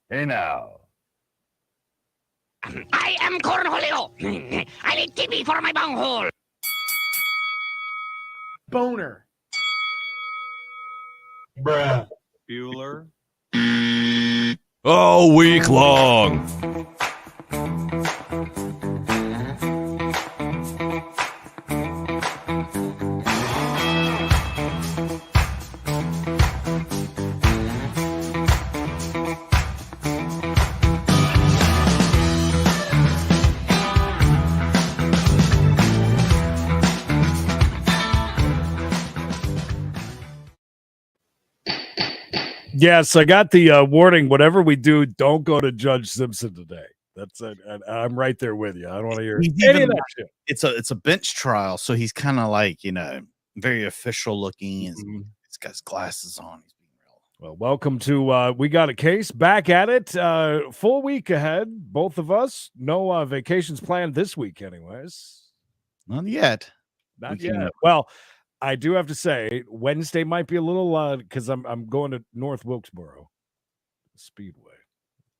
Hey now. I am Cornholio. I need TP for my bunghole. Boner. Bruh. Bueller. All week long. Yes, I got the warning. Whatever we do, don't go to Judge Simpson today. That's it. I'm right there with you. I don't want to hear any of that shit. It's a bench trial, so he's kind of like, very official looking. He's got his glasses on. He's being real. Well, welcome to We Got a Case. Back at it. Full week ahead, both of us. No vacations planned this week, anyways. Not yet. Not yet. Well, I do have to say, Wednesday might be a little because I'm going to North Wilkesboro Speedway.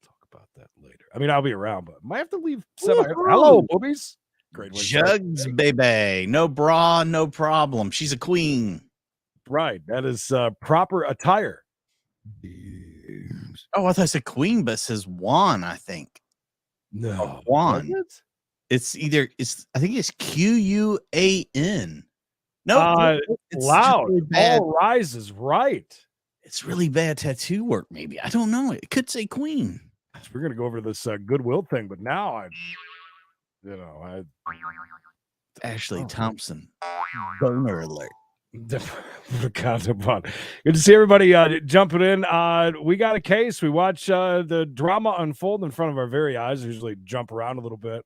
Talk about that later. I mean, I'll be around, but might have to leave. Hello, boobies. Great. Jugs, baby. No bra, no problem. She's a queen. Right. That is proper attire. Oh, I thought I said queen, but it says Juan, I think. No. Juan. I think it's Quan. No, it's loud. Really bad. All rises right. It's really bad tattoo work. Maybe I don't know. It could say queen. We're gonna go over this Goodwill thing, but now Ashley Thompson. Boner alert. Good to see everybody jumping in. We got a case. We watch the drama unfold in front of our very eyes. We usually jump around a little bit.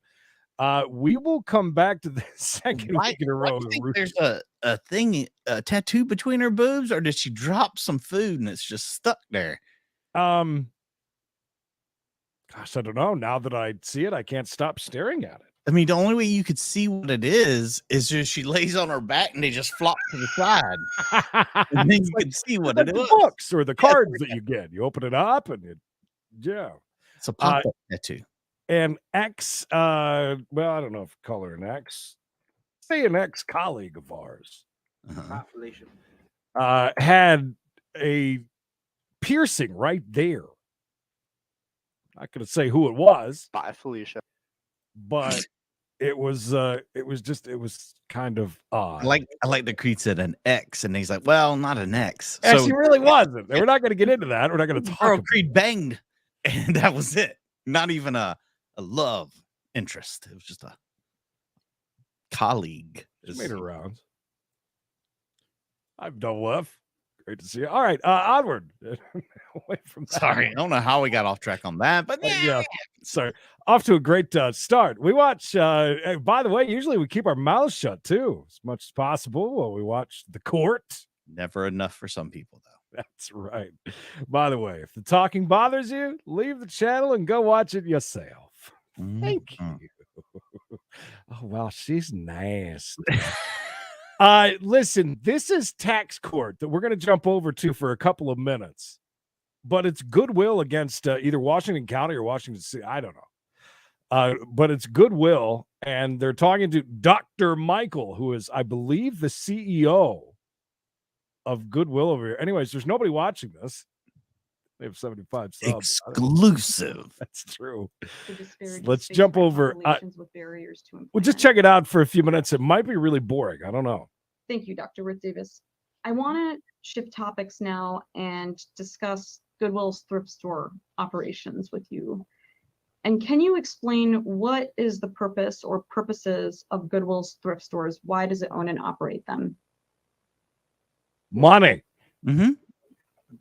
We will come back to the second week in a row. There's a tattoo between her boobs, or did she drop some food and it's just stuck there? Gosh, I don't know. Now that I see it, I can't stop staring at it. I mean, the only way you could see what it is just she lays on her back and they just flop to the side. And then you can see what it is. The books or the cards that you get. You open it up and it's a pop-up tattoo. And I don't know if call her an ex. Say an ex-colleague of ours. Had a piercing right there. Not going to say who it was. Bye, Felicia. But it was kind of odd. I like that Creed said an X, and he's like, well, not an X. And she really wasn't. We're not going to get into that. We're not going to talk about Creed banged, and that was it. Not even a love interest. It was just a colleague. She made her rounds. I'm double F. Great to see you. All right, onward. Away from that. Sorry, I don't know how we got off track on that, but yeah. Sorry. Off to a great start. We watch, by the way, usually we keep our mouths shut too, as much as possible while we watch The Court. Never enough for some people, though. That's right. By the way, if the talking bothers you, leave the channel and go watch it yourself. Thank you. Oh, well, she's nasty. Listen, this is tax court that we're going to jump over to for a couple of minutes, but it's Goodwill against either Washington County or Washington City. I don't know. But it's Goodwill, and they're talking to Dr. Michael, who is, I believe, the CEO of Goodwill over here. Anyways, there's nobody watching this. They have 75 subs. Exclusive. That's true. Let's jump over. We'll just check it out for a few minutes. It might be really boring. I don't know. Thank you, Dr. Ruth Davis. I want to shift topics now and discuss Goodwill's thrift store operations with you. And can you explain what is the purpose or purposes of Goodwill's thrift stores? Why does it own and operate them? Money. Mm-hmm.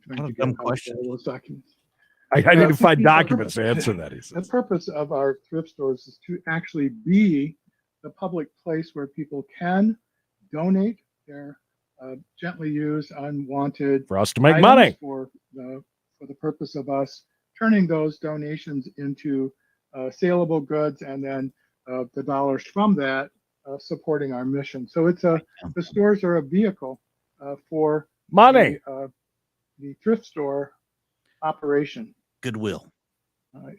What a dumb question. I need to find documents to answer that. He says. The purpose of our thrift stores is to actually be the public place where people can donate their gently used, unwanted for us to make money for the purpose of us turning those donations into saleable goods, and then the dollars from that supporting our mission. So it's the stores are a vehicle for money. the thrift store operation. Goodwill.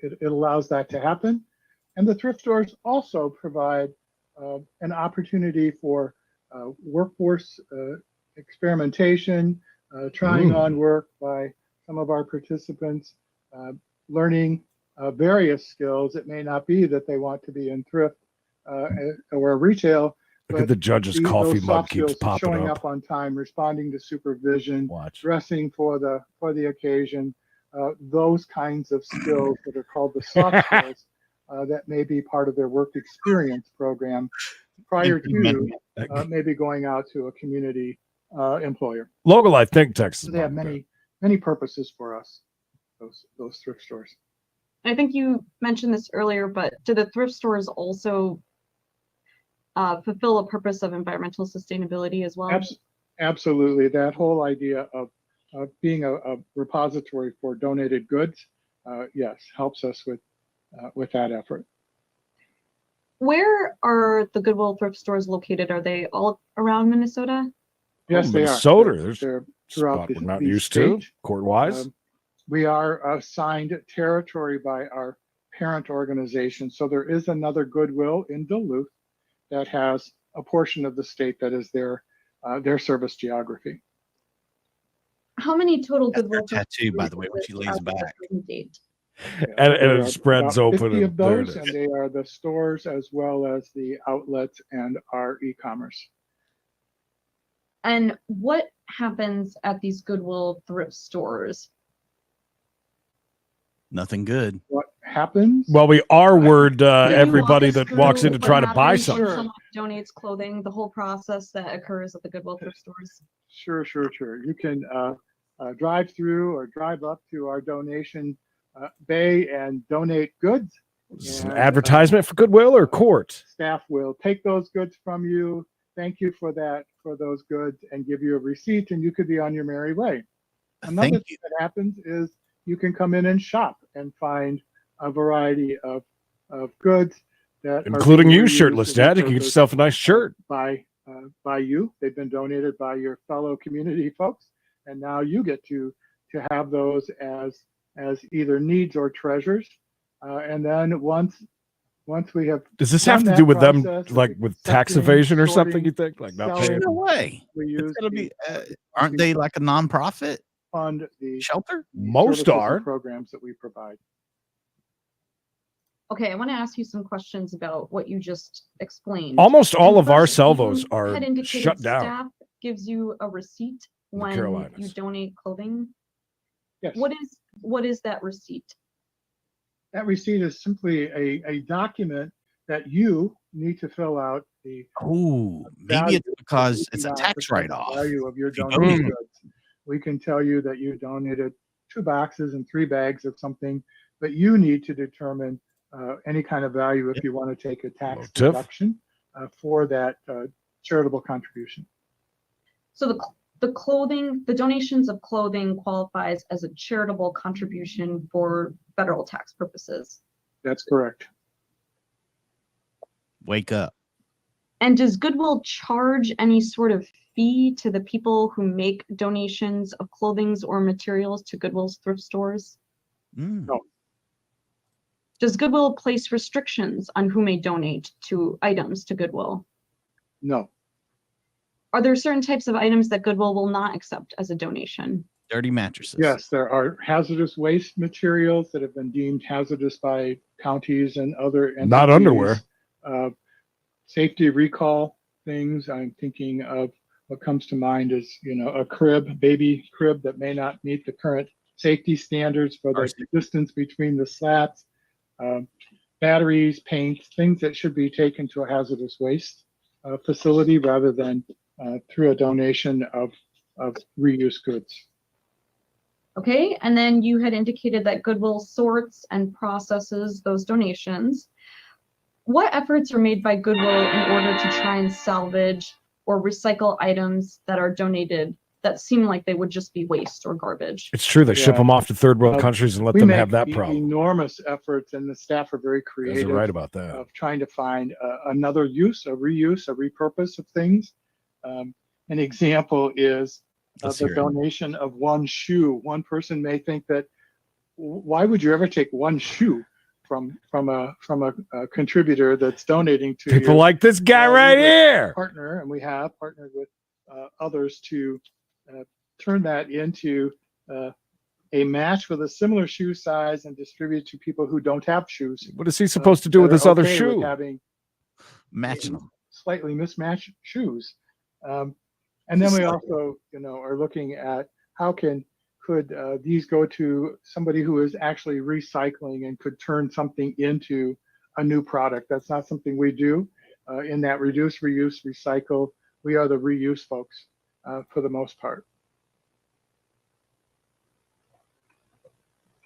It allows that to happen. And the thrift stores also provide an opportunity for workforce experimentation, trying on work by some of our participants, learning various skills. It may not be that they want to be in thrift or retail. Look at the judge's coffee those mug soft keeps skills, popping showing up. up on time, responding to supervision, Watch. dressing for the occasion, those kinds of skills that are called the soft skills that may be part of their work experience program prior to maybe going out to a community employer. Local, I think Texas. So they have many purposes for us, those thrift stores. I think you mentioned this earlier, but do the thrift stores also fulfill a purpose of environmental sustainability as well? Absolutely. That whole idea of being a repository for donated goods, yes, helps us with that effort. Where are the Goodwill thrift stores located? Are they all around Minnesota? Yes, they Minnesota. are. There's they're a throughout spot we're not the used to, state. court-wise. We are assigned territory by our parent organization. So there is another Goodwill in Duluth that has a portion of the state that is their service geography. How many total That's her Goodwill thrift tattoo, by stores the way, when she exist lays as of the back. present date? And There it are spreads about open. 50 of And there it those, is. and they are the stores as well as the outlets and our e-commerce. And what happens at these Goodwill thrift stores? Nothing good. What happens? Well, we R-word Can you everybody walk us that walks in through to what try to buy happens when something. Sure. someone donates clothing, the whole process that occurs at the Goodwill thrift stores? Sure. You can drive through or drive up to our donation bay and donate goods. Is this an And, advertisement for Goodwill or court? Staff will take those goods from you, thank you for those goods, and give you a receipt, and you could be on your merry way. Another Thank thing you. that happens is you can come in and shop and find a variety of goods that are Including being you, reused shirtless and dad. You can get repurposed, yourself a nice shirt. by you. They've been donated by your fellow community folks, and now you get to have those as either needs or treasures. And then once we have Does this have done to do that with them, process, like with tax accepting, evasion or something? sorting, You think, like not selling, paying? No way. we It's use gonna be. the Aren't they like a nonprofit fund the shelter? Most services and are. programs that we provide. Okay, I want to ask you some questions about what you just explained. Almost all of our First, salvos you are had indicated shut down. Staff gives you a receipt the when you Carolinas. donate clothing. Yes. What is that receipt? That receipt is simply a document that you need to fill out the Oh, maybe value, it's because it's a 59% tax write-off. value of your if you donated donate. goods. We can tell you that you donated 2 boxes and 3 bags of something, but you need to determine any kind of value if you want to take a tax Motif. deduction for that charitable contribution. So the donations of clothing qualifies as a charitable contribution for federal tax purposes. That's correct. Wake up. And does Goodwill charge any sort of fee to the people who make donations of clothing or materials to Goodwill's thrift stores? Mm. No. Does Goodwill place restrictions on who may donate to items to Goodwill? No. Are there certain types of items that Goodwill will not accept as a donation? Dirty mattresses. Yes, there are hazardous waste materials that have been deemed hazardous by counties and other entities. Not underwear. Safety recall things. I'm thinking of what comes to mind is, a baby crib that may not meet the current safety standards for the distance between the slats, batteries, paint, things that should be taken to a hazardous waste facility rather than through a donation of reuse goods. Okay, and then you had indicated that Goodwill sorts and processes those donations. What efforts are made by Goodwill in order to try and salvage or recycle items that are donated that seem like they would just be waste or garbage? It's true. They ship Yeah. them off to third world countries and let We them make have that problem. enormous efforts, and the staff are very You guys creative are right about that. of trying to find another use, a reuse, a repurpose of things. An example is Let's the hear it. donation of one shoe. One person may think that why would you ever take one shoe from a contributor that's donating to People you? like this guy Well, right we would here. partner, and we have partnered with others to turn that into a match with a similar shoe size and distribute to people who don't have shoes. What is he supposed to do with that this are other okay with shoe? having Matching them. slightly mismatched shoes. And then we also, are looking at how could these go to somebody who is actually recycling and could turn something into a new product. That's not something we do. In that reduce, reuse, recycle, we are the reuse folks for the most part.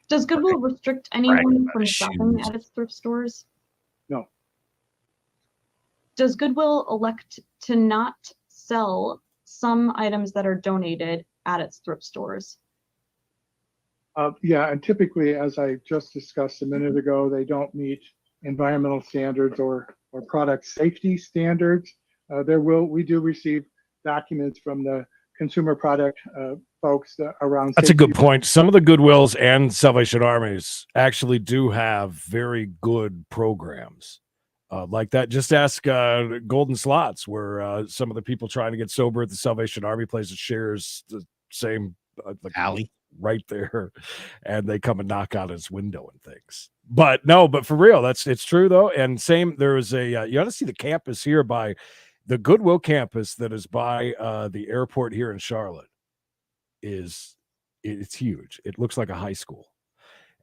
Does Goodwill restrict anyone about from his shopping shoes. at its thrift stores? No. Does Goodwill elect to not sell some items that are donated at its thrift stores? Yeah, and typically, as I just discussed a minute ago, they don't meet environmental standards or product safety standards. We do receive documents from the consumer product folks around. That's a safety. good point. Some of the Goodwills and Salvation Armies actually do have very good programs like that. Just ask Golden Slots, where some of the people trying to get sober at the Salvation Army place shares the same Alley. right there, and they come and knock on his window and things. But for real, it's true though. And same, there is a you ought to see the campus here by the Goodwill campus that is by the airport here in Charlotte. It's huge. It looks like a high school,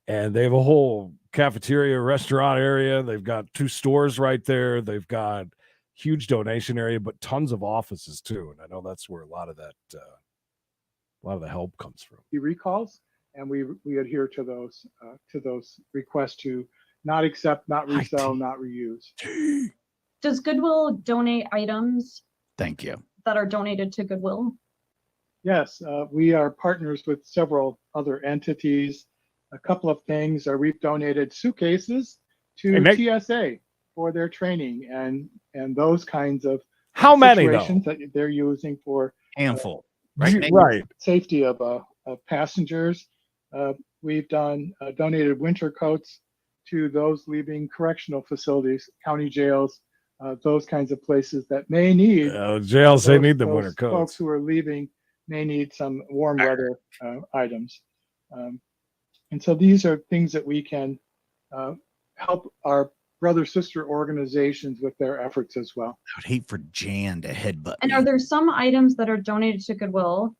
and they have a whole cafeteria restaurant area. They've got 2 stores right there. They've got huge donation area, but tons of offices too. And I know that's where a lot of the help comes from. He recalls, and we adhere to those requests to not accept, not resell, not reuse. Does Goodwill donate items Thank you. that are donated to Goodwill? Yes, we are partners with several other entities. A couple of things are we've donated suitcases to TSA for their training and those kinds of how many situations that they're using for handful. Right. Safety of passengers. We've donated winter coats to those leaving correctional facilities, county jails, those kinds of places that may need jails. They need the winter coats. Folks who are leaving may need some warm weather items. And so these are things that we can help our brother-sister organizations with their efforts as well. I would hate for Jan to headbutt And me. are there some items that are donated to Goodwill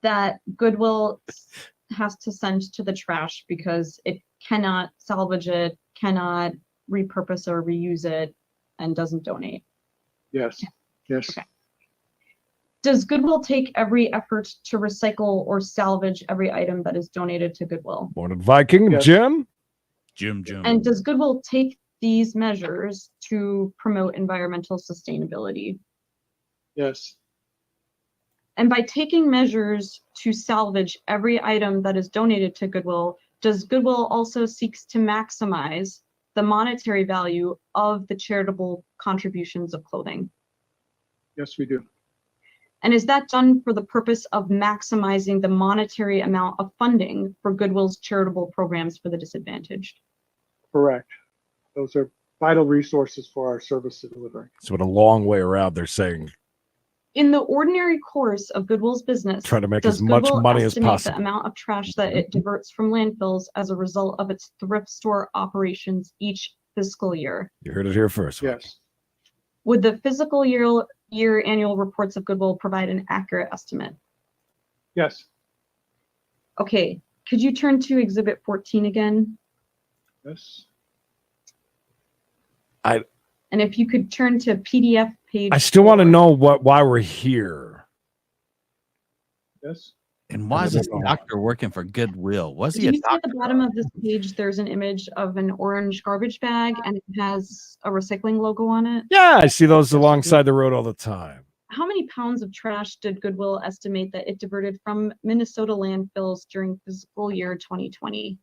that Goodwill has to send to the trash because it cannot salvage it, cannot repurpose or reuse it, and doesn't donate? Yes. Yes. Okay. Does Goodwill take every effort to recycle or salvage every item that is donated to Goodwill? Morning, Viking. Yes. Jim. And does Goodwill take these measures to promote environmental sustainability? Yes. And by taking measures to salvage every item that is donated to Goodwill, does Goodwill also seeks to maximize the monetary value of the charitable contributions of clothing? Yes, we do. And is that done for the purpose of maximizing the monetary amount of funding for Goodwill's charitable programs for the disadvantaged? Correct. Those are vital resources for our service delivery. So in a long way around, they're saying In the ordinary course of Goodwill's business, try to make does as much Goodwill money as estimate possible. the amount of trash that it diverts from landfills as a result of its thrift store operations each fiscal year? You heard it here first. Yes. Would the fiscal year annual reports of Goodwill provide an accurate estimate? Yes. Okay, could you turn to Exhibit 14 again? Yes. And if you could turn to PDF page. I still want to 4. know why we're here. Yes. And why is this doctor working for Goodwill? Was Do he a you see at doctor? the bottom of this page, there's an image of an orange garbage bag and it has a recycling logo on it? Yeah, I see those alongside the road all the time. How many pounds of trash did Goodwill estimate that it diverted from Minnesota landfills during fiscal year 2020?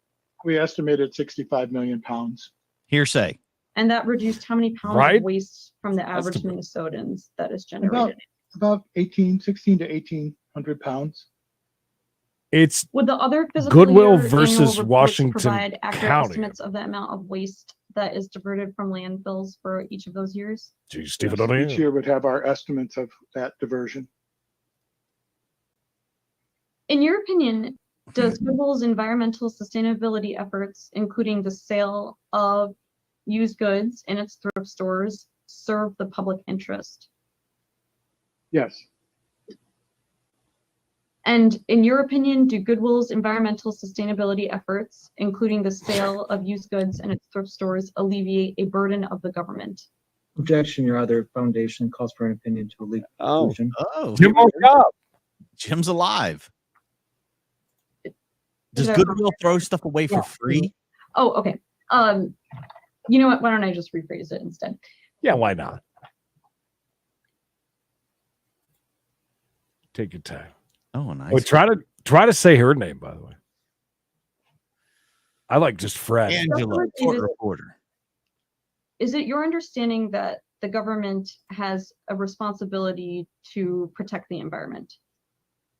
We estimated 65 million pounds. Hearsay. And that reduced how many pounds Right? of waste from the average Estimate. Minnesotans that is generated? About 16 to 18 100 pounds. It's Would the other physical Goodwill year versus annual reports Washington provide accurate County. estimates of the amount of waste that is diverted from landfills for each of those years? geez, Stephen Yes, O'Neill. each year would have our estimates of that diversion. In your opinion, does Goodwill's environmental sustainability efforts, including the sale of used goods in its thrift stores, serve the public interest? Yes, And in your opinion, do Goodwill's environmental sustainability efforts, including the sale of used goods in its thrift stores, alleviate a burden of the government? Objection, your other foundation calls for an opinion to a legal Oh, conclusion. Oh, Jim woke up. Jim's alive. Does that- Goodwill throw stuff away for Yeah. free? Oh, okay. You know what? Why don't I just rephrase it instead? Yeah, why not? Take your time. Oh, nice. Oh, try to say her name, by the way. I like just Fred. Angela, court reporter. Is it your understanding that the government has a responsibility to protect the environment?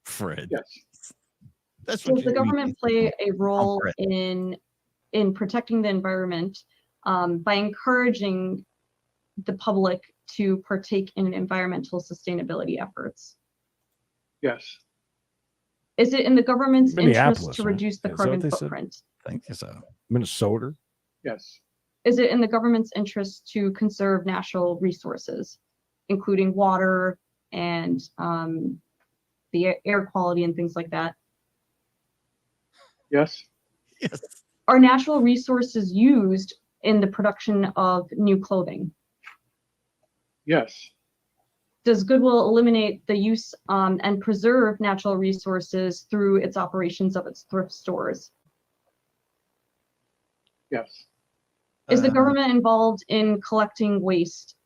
Fred. yes, That's what Does the you government mean. play a role Fred. in protecting the environment by encouraging the public to partake in environmental sustainability efforts? yes, Is it in the government's interest Minneapolis, to right? reduce the Is that what carbon they said? footprint? I think so. Minnesota. yes, Is it in the government's interest to conserve natural resources, including water and the air quality and things like that? yes, Yes. Are natural resources used in the production of new clothing? yes, Does Goodwill eliminate the use and preserve natural resources through its operations of its thrift stores? yes, Is the Uh, government involved in collecting waste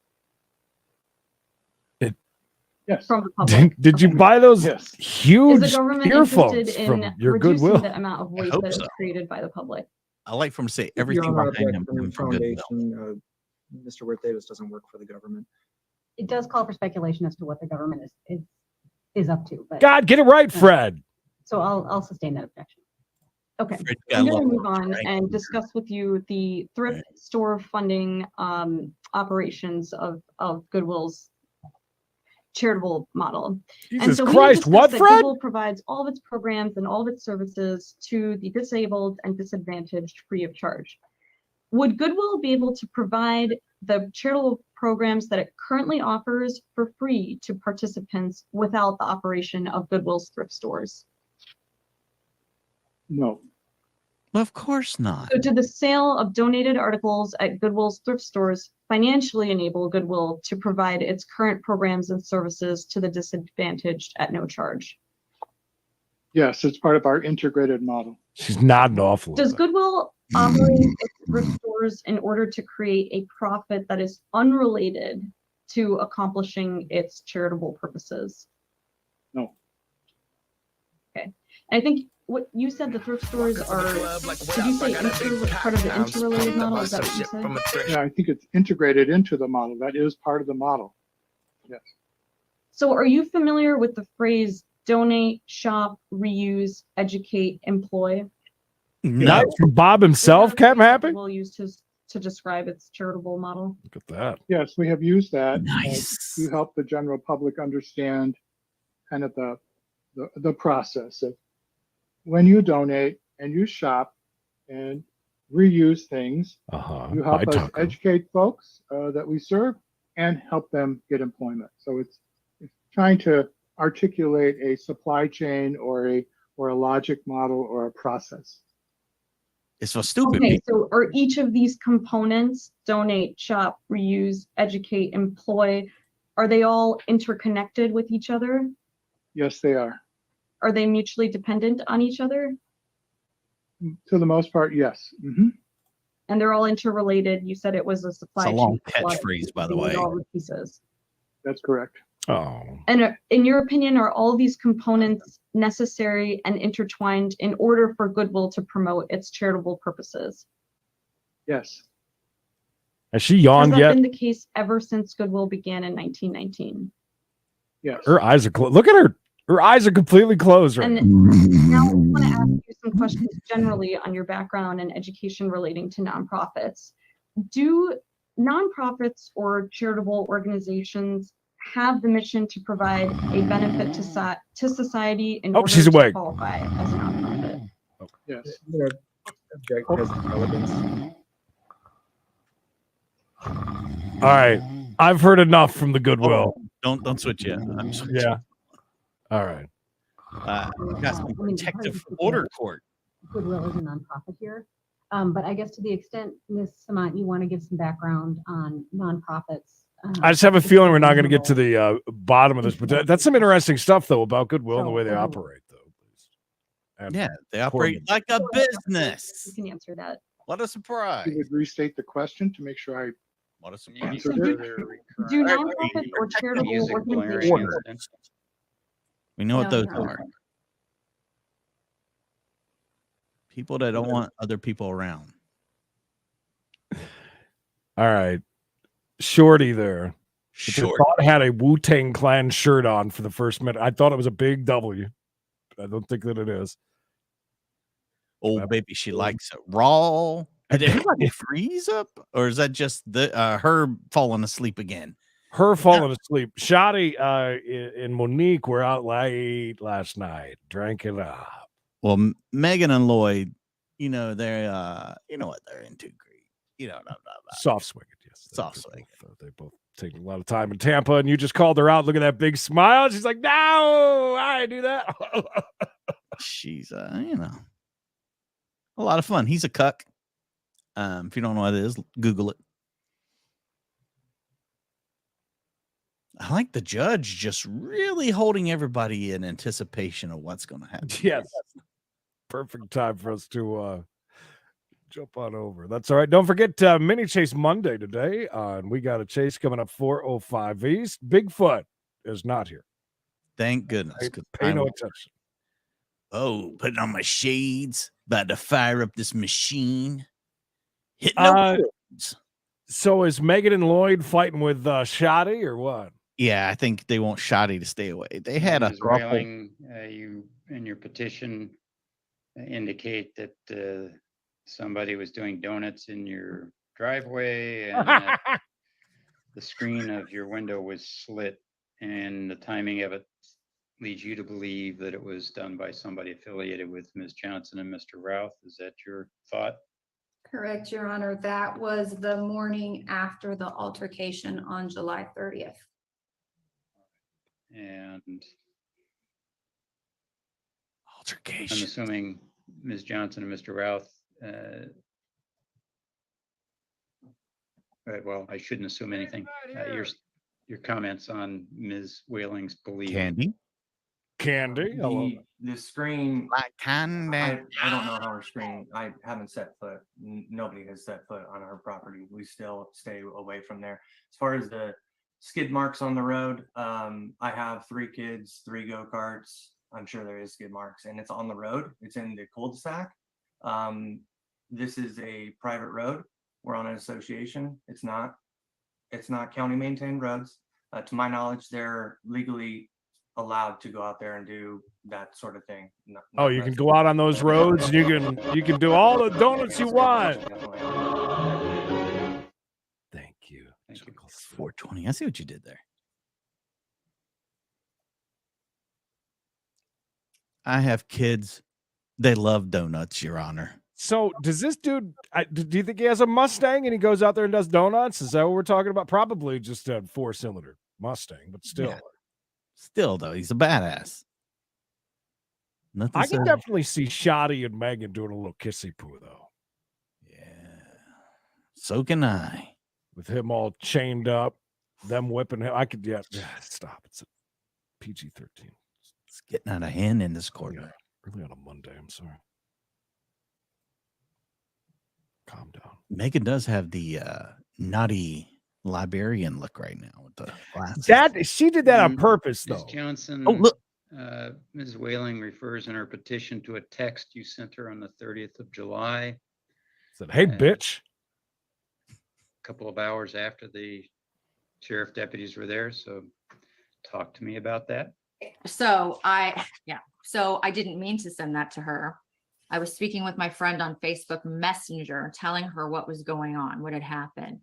yes, from the public? Did you buy those yes, Is huge the government earphones interested from in your reducing Goodwill? the amount of waste hope that is so. created by the public? I like for him to say Your everything Honor, behind him objection, from Goodwill. foundation, Mr. Worth Davis doesn't work for the government. It does call for speculation as to what the government is up to, but God, get it right, Fred. so I'll sustain that objection. Okay, Fred's I'm got a going to lot move of on strength. and discuss with you the thrift store funding operations of Goodwill's charitable model. And Jesus so we have Christ, discussed what, that Fred? Goodwill provides all of its programs and all of its services to the disabled and disadvantaged free of charge. Would Goodwill be able to provide the charitable programs that it currently offers for free to participants without the operation of Goodwill's thrift stores? no, Well, of course not. So did the sale of donated articles at Goodwill's thrift stores financially enable Goodwill to provide its current programs and services to the disadvantaged at no charge? yes, it's part of our integrated model. She's nodding off a little Does bit. Goodwill operate its thrift stores in order to create a profit that is unrelated to accomplishing its charitable purposes? No, Okay. I think what you said, the thrift stores are, did you say part of the interrelated model? Is that what you said? yeah, I think it's integrated into the model. That is part of the model. Yes, So are you familiar with the phrase donate, shop, reuse, educate, employ? Not from Bob himself, Captain Happy? Will use to describe its charitable model. Look at that. yes, we have used that Nice. to help the general public understand kind of the process of when you donate and you shop and reuse things, Uh-huh. you Hi, help us Tucker. educate folks that we serve and help them get employment. So it's trying to articulate a supply chain or a logic model or a process. It's for stupid Okay, people. so are each of these components, donate, shop, reuse, educate, employ, are they all interconnected with each other? Yes, they are. Are they mutually dependent on each other? To the most part, yes. Mhm. And they're all interrelated. You said it was a supply It's a long chain. so catchphrase, by the they need way. all the pieces. That's correct. Oh. And in your opinion, are all these components necessary and intertwined in order for Goodwill to promote its charitable purposes? Yes. Has she Has yawned that yet? been the case ever since Goodwill began in 1919? Yes. Her eyes are closed. Look at her. Her eyes are completely closed right now. And now I want to ask you some questions generally on your background and education relating to nonprofits. Do nonprofits or charitable organizations have the mission to provide a benefit to society in order she's to awake. qualify as a nonprofit? Yes. Their object has relevance. All right. I've heard enough from the Goodwill. Don't switch yet. I'm switching. Yeah. All right. We got some I mean, protective order court. Goodwill is a nonprofit here. But I guess to the extent, Ms. Samant, you want to give some background on nonprofits. I just have a feeling we're not going to get to the bottom of this, but that's some interesting stuff, though, about Goodwill and the way they operate, though. And Yeah, they operate like a business. You can answer that. What a surprise. You would restate the question to make sure I What a surprise. answered it. Do nonprofit or charitable Music blaring. organizations? We know what No, those no. are. People that don't want other people around. all right. Shorty there. Sure. Thought had a Wu-Tang Clan shirt on for the first minute. I thought it was a big W. I don't think that it is. Oh, baby, she likes it raw. Did everybody freeze up? Or is that just the her falling asleep again? Her falling asleep. Shoddy and Monique were out late last night, drank it up. Well, Megan and Lloyd, you know, they're you know what they're into, Creed. You know, blah, blah, blah. Soft swinging, yes. Soft swinging. They both take a lot of time in Tampa, and you just called her out. Look at that big smile. She's like, no, I do that. She's you know, a lot of fun. He's a cuck. If you don't know what it is, Google it. I like the judge just really holding everybody in anticipation of what's going to happen. Yes. Perfect time for us to jump on over. That's all right. Don't forget Mini Chase Monday today. And we got a chase coming up 405 East. Bigfoot is not here. Thank goodness. Pay no attention. Oh, putting on my shades, about to fire up this machine. Hitting up roads. So is Megan and Lloyd fighting with Shoddy or what? Yeah, I think they want Shoddy to stay away. They had a Ms. Whaling, you in your petition indicate that somebody was doing donuts in your driveway and that the screen of your window was slit, and the timing of it leads you to believe that it was done by somebody affiliated with Ms. Johnson and Mr. Routh. Is that your thought? Correct, Your Honor. That was the morning after the altercation on July 30th. And I'm altercation. assuming Ms. Johnson and Mr. Routh, well, I shouldn't assume anything. Your comments on Ms. Whaling's belief. Candy. Hello. The screen, Like candy. I don't know how our screen, I haven't set foot, nobody has set foot on our property. We still stay away from there. As far as the skid marks on the road, I have 3 kids, 3 go-karts. I'm sure there is skid marks, and it's on the road. It's in the cul-de-sac. This is a private road. We're on an association. It's not county maintained roads. To my knowledge, they're legally allowed to go out there and do that sort of thing. Oh, you can go out on those roads and you can do all the donuts you want. Thank you. Thank you. 420. I see what you did there. I have kids. They love donuts, Your Honor. So does this dude, do you think he has a Mustang and he goes out there and does donuts? Is that what we're talking about? Probably just a 4-cylinder Mustang, but still. Yeah. Still, though, he's a badass. Nothing I can says- definitely see Shoddy and Megan doing a little kissy poo, though. Yeah. So can I. With him all chained up, them whipping him. I could, yeah, stop. It's a PG-13. It's getting out of hand in this court. Yeah, really on a Monday. I'm sorry. Calm down. Megan does have the naughty librarian look right now with the glasses. She did that on purpose, Ms. though. Johnson, Oh, look. Ms. Whaling refers in her petition to a text you sent her on the 30th of July, Said, hey, bitch. a couple of hours after the sheriff deputies were there. So talk to me about that. So I didn't mean to send that to her. I was speaking with my friend on Facebook Messenger, telling her what was going on, what had happened.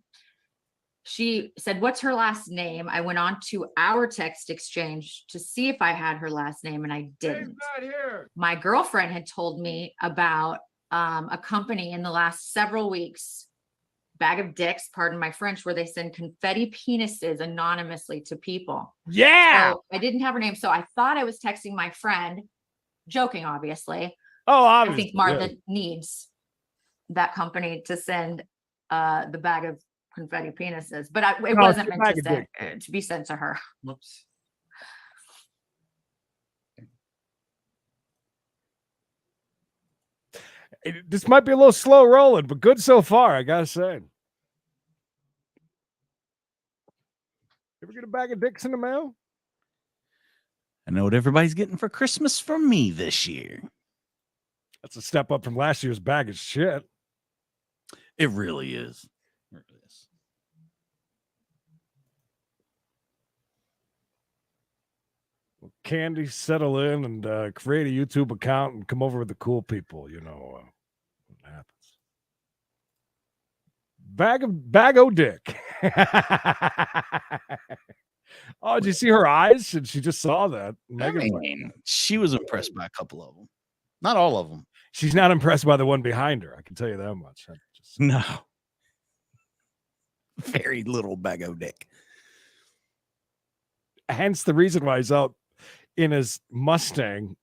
She said, "What's her last name?" I went on to our text exchange to see if I had her last name, and I didn't. My girlfriend had told me about a company in the last several weeks, Bag of Dicks, pardon my French, where they send confetti penises anonymously to people. Yeah. So I didn't have her name, so I thought I was texting my friend, joking, obviously. Oh, I obviously. think Martha needs that company to send the bag of confetti penises, but it No, wasn't it's a meant bag of to be sent to her. Whoops. This might be a little slow rolling, but good so far, I gotta say. Ever get a bag of dicks in the mail? I know what everybody's getting for Christmas from me this year. That's a step up from last year's bag of shit. It really is. It really is. Well, Candy, settle in and create a YouTube account and come over with the cool people. You know what happens. Bag o' dick. Oh, did you see her eyes? And she just saw that. Megan's like, She was impressed by a couple of them. Not all of them. she's not impressed by the one behind her. I can tell you that much. No. Very little bag o' dick. Hence the reason why he's out in his Mustang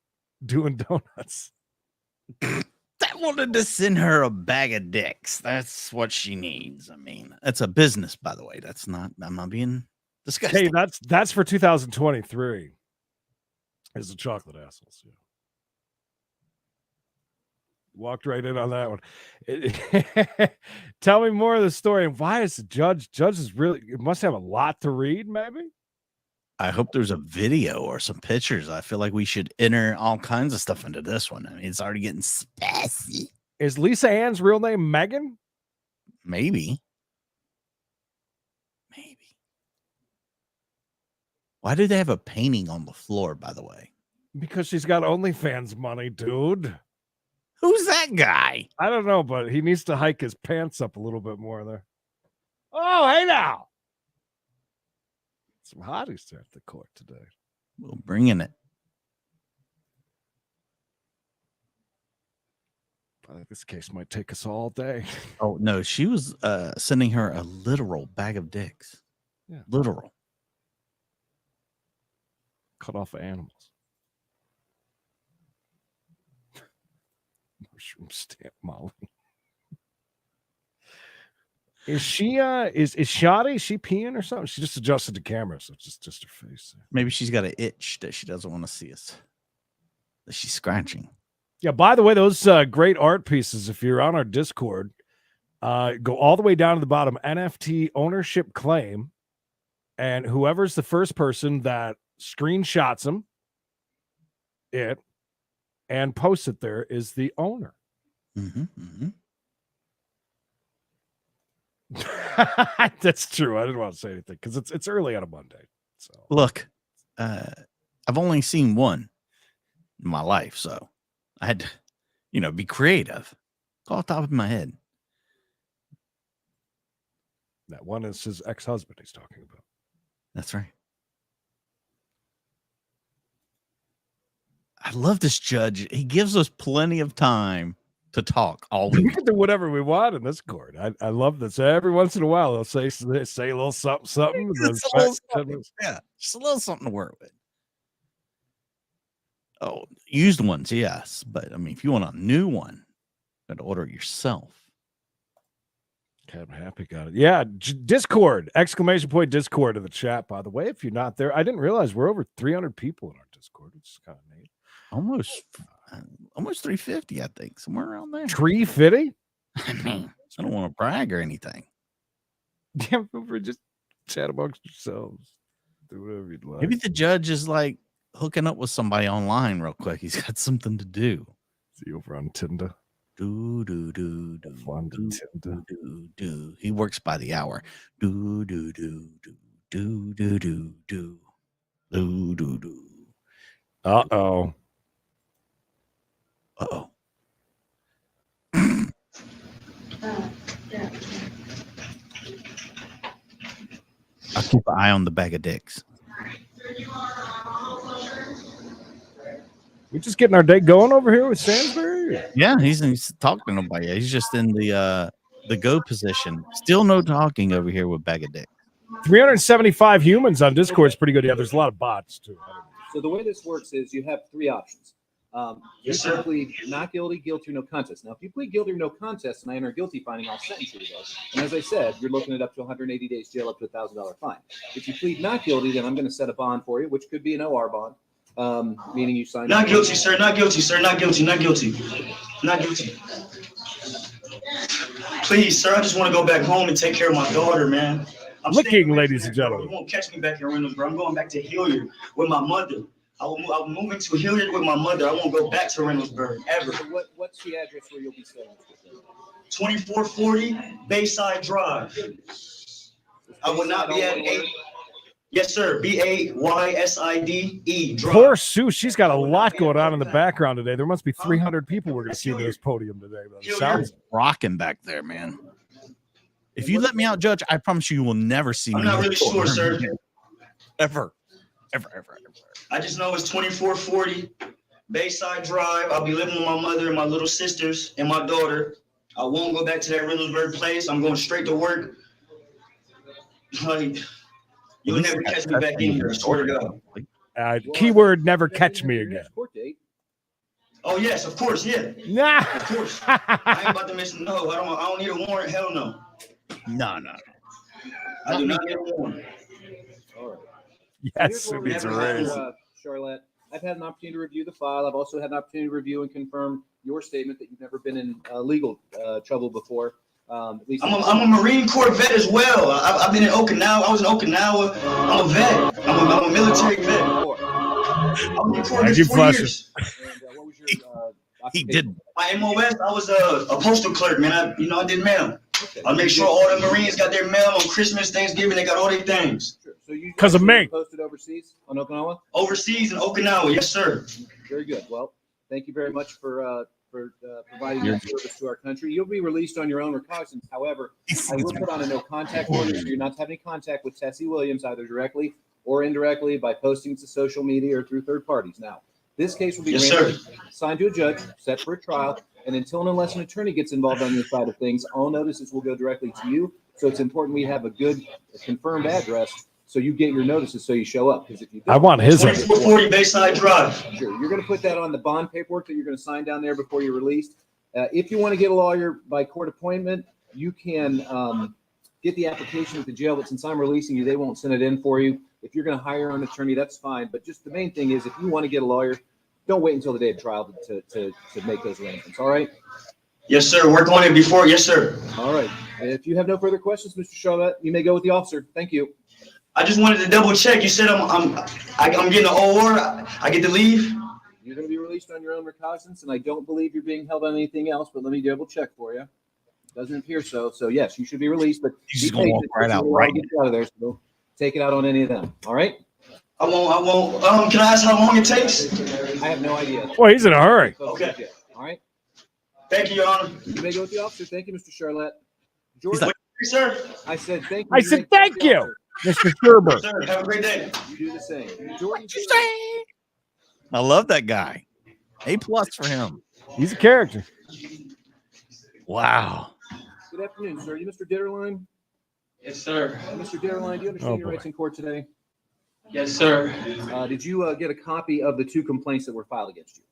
doing donuts. I wanted to send her a bag of dicks. That's what she needs. I mean, that's a business, by the way. I'm not being disgusting. Hey, that's for 2023. Is the chocolate assholes. Yeah. Walked right in on that one. Tell me more of the story. And why is the judge is really, it must have a lot to read, maybe? I hope there's a video or some pictures. I feel like we should enter all kinds of stuff into this one. I mean, it's already getting spicy. Is Lisa Ann's real name Megan? Maybe. Why do they have a painting on the floor, by the way? Because she's got OnlyFans money, dude. Who's that guy? I don't know, but he needs to hike his pants up a little bit more there. Oh, hey now. Some hotties there at the court today. We'll bring in it. I think this case might take us all day. Oh, no. She was sending her a literal bag of dicks. Yeah. Literal. Cut off animals. Mushroom stamp Molly. Is she is Shoddy? Is she peeing or something? She just adjusted the camera, so it's just her face. Maybe she's got an itch that she doesn't want to see us. That she's scratching. Yeah, by the way, those great art pieces, if you're on our Discord, go all the way down to the bottom, NFT ownership claim. And whoever's the first person that screenshots them, and posts it there is the owner. That's true. I didn't want to say anything because it's early on a Monday. So look, I've only seen one in my life, so I had to, be creative. Off the top of my head. That one is his ex-husband he's talking about. That's right. I love this judge. He gives us plenty of time to talk all week. We can do whatever we want in this court. I love this. Every once in a while, they'll say a little something. Just a little something. Yeah, just a little something to work with. Oh, used ones, yes. But, I mean, if you want a new one, you got to order it yourself. Okay, I'm happy. Got it. Yeah, Discord, ! Discord in the chat, by the way. If you're not there, I didn't realize we're over 300 people in our Discord. It's kind of neat. Almost 350, I think, somewhere around there. 350? I mean, I don't want to brag or anything. Yeah, just chat amongst yourselves. Do whatever you'd like. Maybe the judge is like hooking up with somebody online real quick. He's got something to do. See you over on Tinder. Do. He works by the hour. Do. Uh-oh. Uh-oh. I'll keep an eye on the bag of dicks. We just getting our day going over here with Sainsbury? Yeah, he's talking to nobody. He's just in the go position. Still no talking over here with bag of dicks. 375 humans on Discord is pretty good. Yeah, there's a lot of bots too. So the way this works is you have three options. You can plead not guilty, guilty, or no contest. Now, if you plead guilty or no contest and I enter a guilty finding, I'll sentence you to those. And as I said, you're looking at up to 180 days jail, up to $1,000 fine. If you plead not guilty, then I'm going to set a bond for you, which could be an OR bond, meaning you sign. Not guilty, sir. Not guilty, sir. Not guilty. Not guilty. Not guilty. Please, sir. I just want to go back home and take care of my daughter, man. I'm looking, ladies and gentlemen. You won't catch me back here in Reynoldsburg. I'm going back to Hilliard with my mother. I'm moving to Hilliard with my mother. I won't go back to Reynoldsburg ever. So what's the address where you'll be staying? 2440 Bayside Drive. I will not be at 8. Yes, sir. BAYSIDE Drive. Poor Sue, she's got a lot going on in the background today. There must be 300 people we're going to see on this podium today. But it sounds rocking back there, man. If you let me out, Judge, I promise you will never see me. I'm not really sure, sir. Ever. I just know it's 2440 Bayside Drive. I'll be living with my mother and my little sisters and my daughter. I won't go back to that Reynoldsburg place. I'm going straight to work. Like, you'll never catch me back in here, I swear to God. Keyword never catch me again. Oh, yes, of course, yeah. Nah. Of course. I ain't about to miss no. I don't need a warrant. Hell no. No. I do not need a warrant. All right. Yes, it needs a raise. Charlotte, I've had an opportunity to review the file. I've also had an opportunity to review and confirm your statement that you've never been in legal trouble before. At least I'm a Marine Corps vet as well. I've been in Okinawa. I was in Okinawa. I'm a vet. I'm a military vet. I was in Corps for 4 years. What was your He did. My MOS, I was a postal clerk, man. I did mail. I make sure all the Marines got their mail on Christmas, Thanksgiving. They got all their things. Sure. So you because of me posted overseas on Okinawa? Overseas in Okinawa, yes, sir. Very good. Well, thank you very much for providing your service to our country. You'll be released on your own recognizance. However, I will put on a no contact order, so you're not to have any contact with Tessie Williams, either directly or indirectly by posting to social media or through third parties. Now, this case will be assigned to a judge, set for a trial, and until and unless an attorney gets involved on your side of things, all notices will go directly to you. So it's important we have a good confirmed address so you get your notices so you show up. Because if you don't, I want his 2440 Bayside Drive. Sure. You're going to put that on the bond paperwork that you're going to sign down there before you're released. If you want to get a lawyer by court appointment, you can get the application at the jail, but since I'm releasing you, they won't send it in for you. If you're going to hire an attorney, that's fine. But just the main thing is, if you want to get a lawyer, don't wait until the day of trial to make those arrangements. All right? Yes, sir. Work on it before. Yes, sir. All right. If you have no further questions, Mr. Charlotte, you may go with the officer. Thank you. I just wanted to double check. You said I'm getting an OR. I get to leave. You're going to be released on your own recognizance, and I don't believe you're being held on anything else. But let me double check for you. Doesn't appear so. So yes, you should be released. But he's going to walk right out. Right. Get you out of there. So don't take it out on any of them. All right. I won't. Can I ask how long it takes? I have no idea. Well, he's in a hurry. Okay. All right. Thank you, Your Honor. You may go with the officer. Thank you, Mr. Charlotte. George, sir. I said thank you. I said thank you, Mr. Sherber. Sir, have a great day. You do the same. Jordan. I love that guy. A+ for him. He's a character. Wow. Good afternoon, sir. Are you Mr. Ditterline? Yes, sir. Mr. Ditterline, do you understand your rights in court today? Yes, sir. Did you get a copy of the 2 complaints that were filed against you?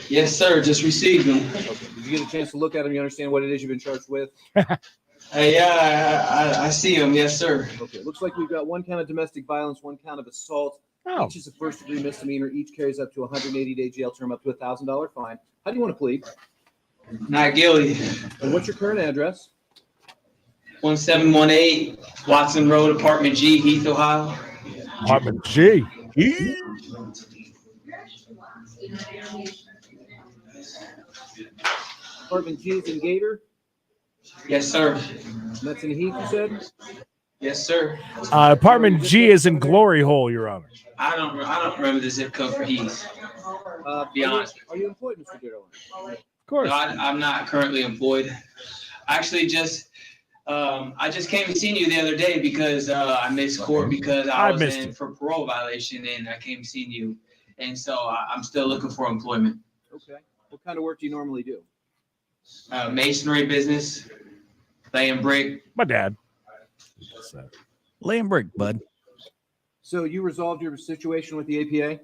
Yes, sir. Just received them. Okay. Did you get a chance to look at them? You understand what it is you've been charged with? Yeah, I see them. Yes, sir. Okay. Looks like we've got 1 count of domestic violence, 1 count of assault. Oh. Each is a first-degree misdemeanor. Each carries up to a 180-day jail term, up to a $1,000 fine. How do you want to plead? Not guilty. And what's your current address? 1718 Watson Road, Apartment G, Heath, Ohio. Apartment G. Apartment G is in Gator. Yes, sir. That's in Heath, you said? Yes, sir. Apartment G is in Glory Hole, Your Honor. I don't remember the zip code for East. Be honest. Are you employed, Mr. Ditterland? Of course. No, I'm not currently employed. Actually, I just came and seen you the other day because I missed court because I was in for parole violation, and I came seeing you, and so I'm still looking for employment. Okay. What kind of work do you normally do? Masonry business, laying brick. My dad. Laying brick, bud. So you resolved your situation with the APA?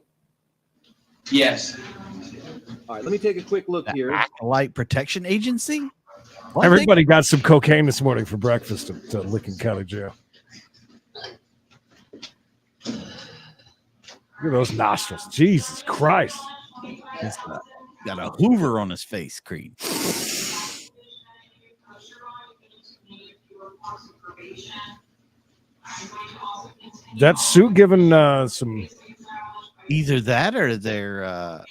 Yes. All right, let me take a quick look here. Acolyte Protection Agency? What? Everybody got some cocaine this morning for breakfast at Licking County Jail. Look at those nostrils. Jesus Christ. He's got a Hoover on his face, Creed. That Sue giving some... Either that or they're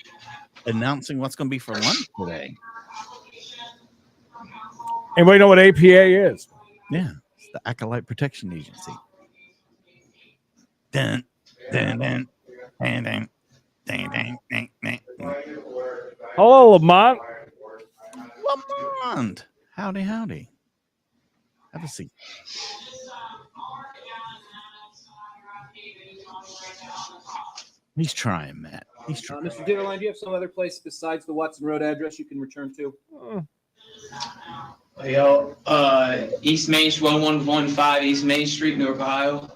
announcing what's going to be for lunch today. Anybody know what APA is? Yeah, it's the Acolyte Protection Agency. Dun, dun, dun, dun, dun, dun, dun, dun, dun. Hello, Lamont. Lamont. Howdy, howdy. Have a seat. He's trying, Matt. He's trying. Mr. Ditterline, do you have some other place besides the Watson Road address you can return to? East Main Street, 1115 East Main Street, Newark, Ohio.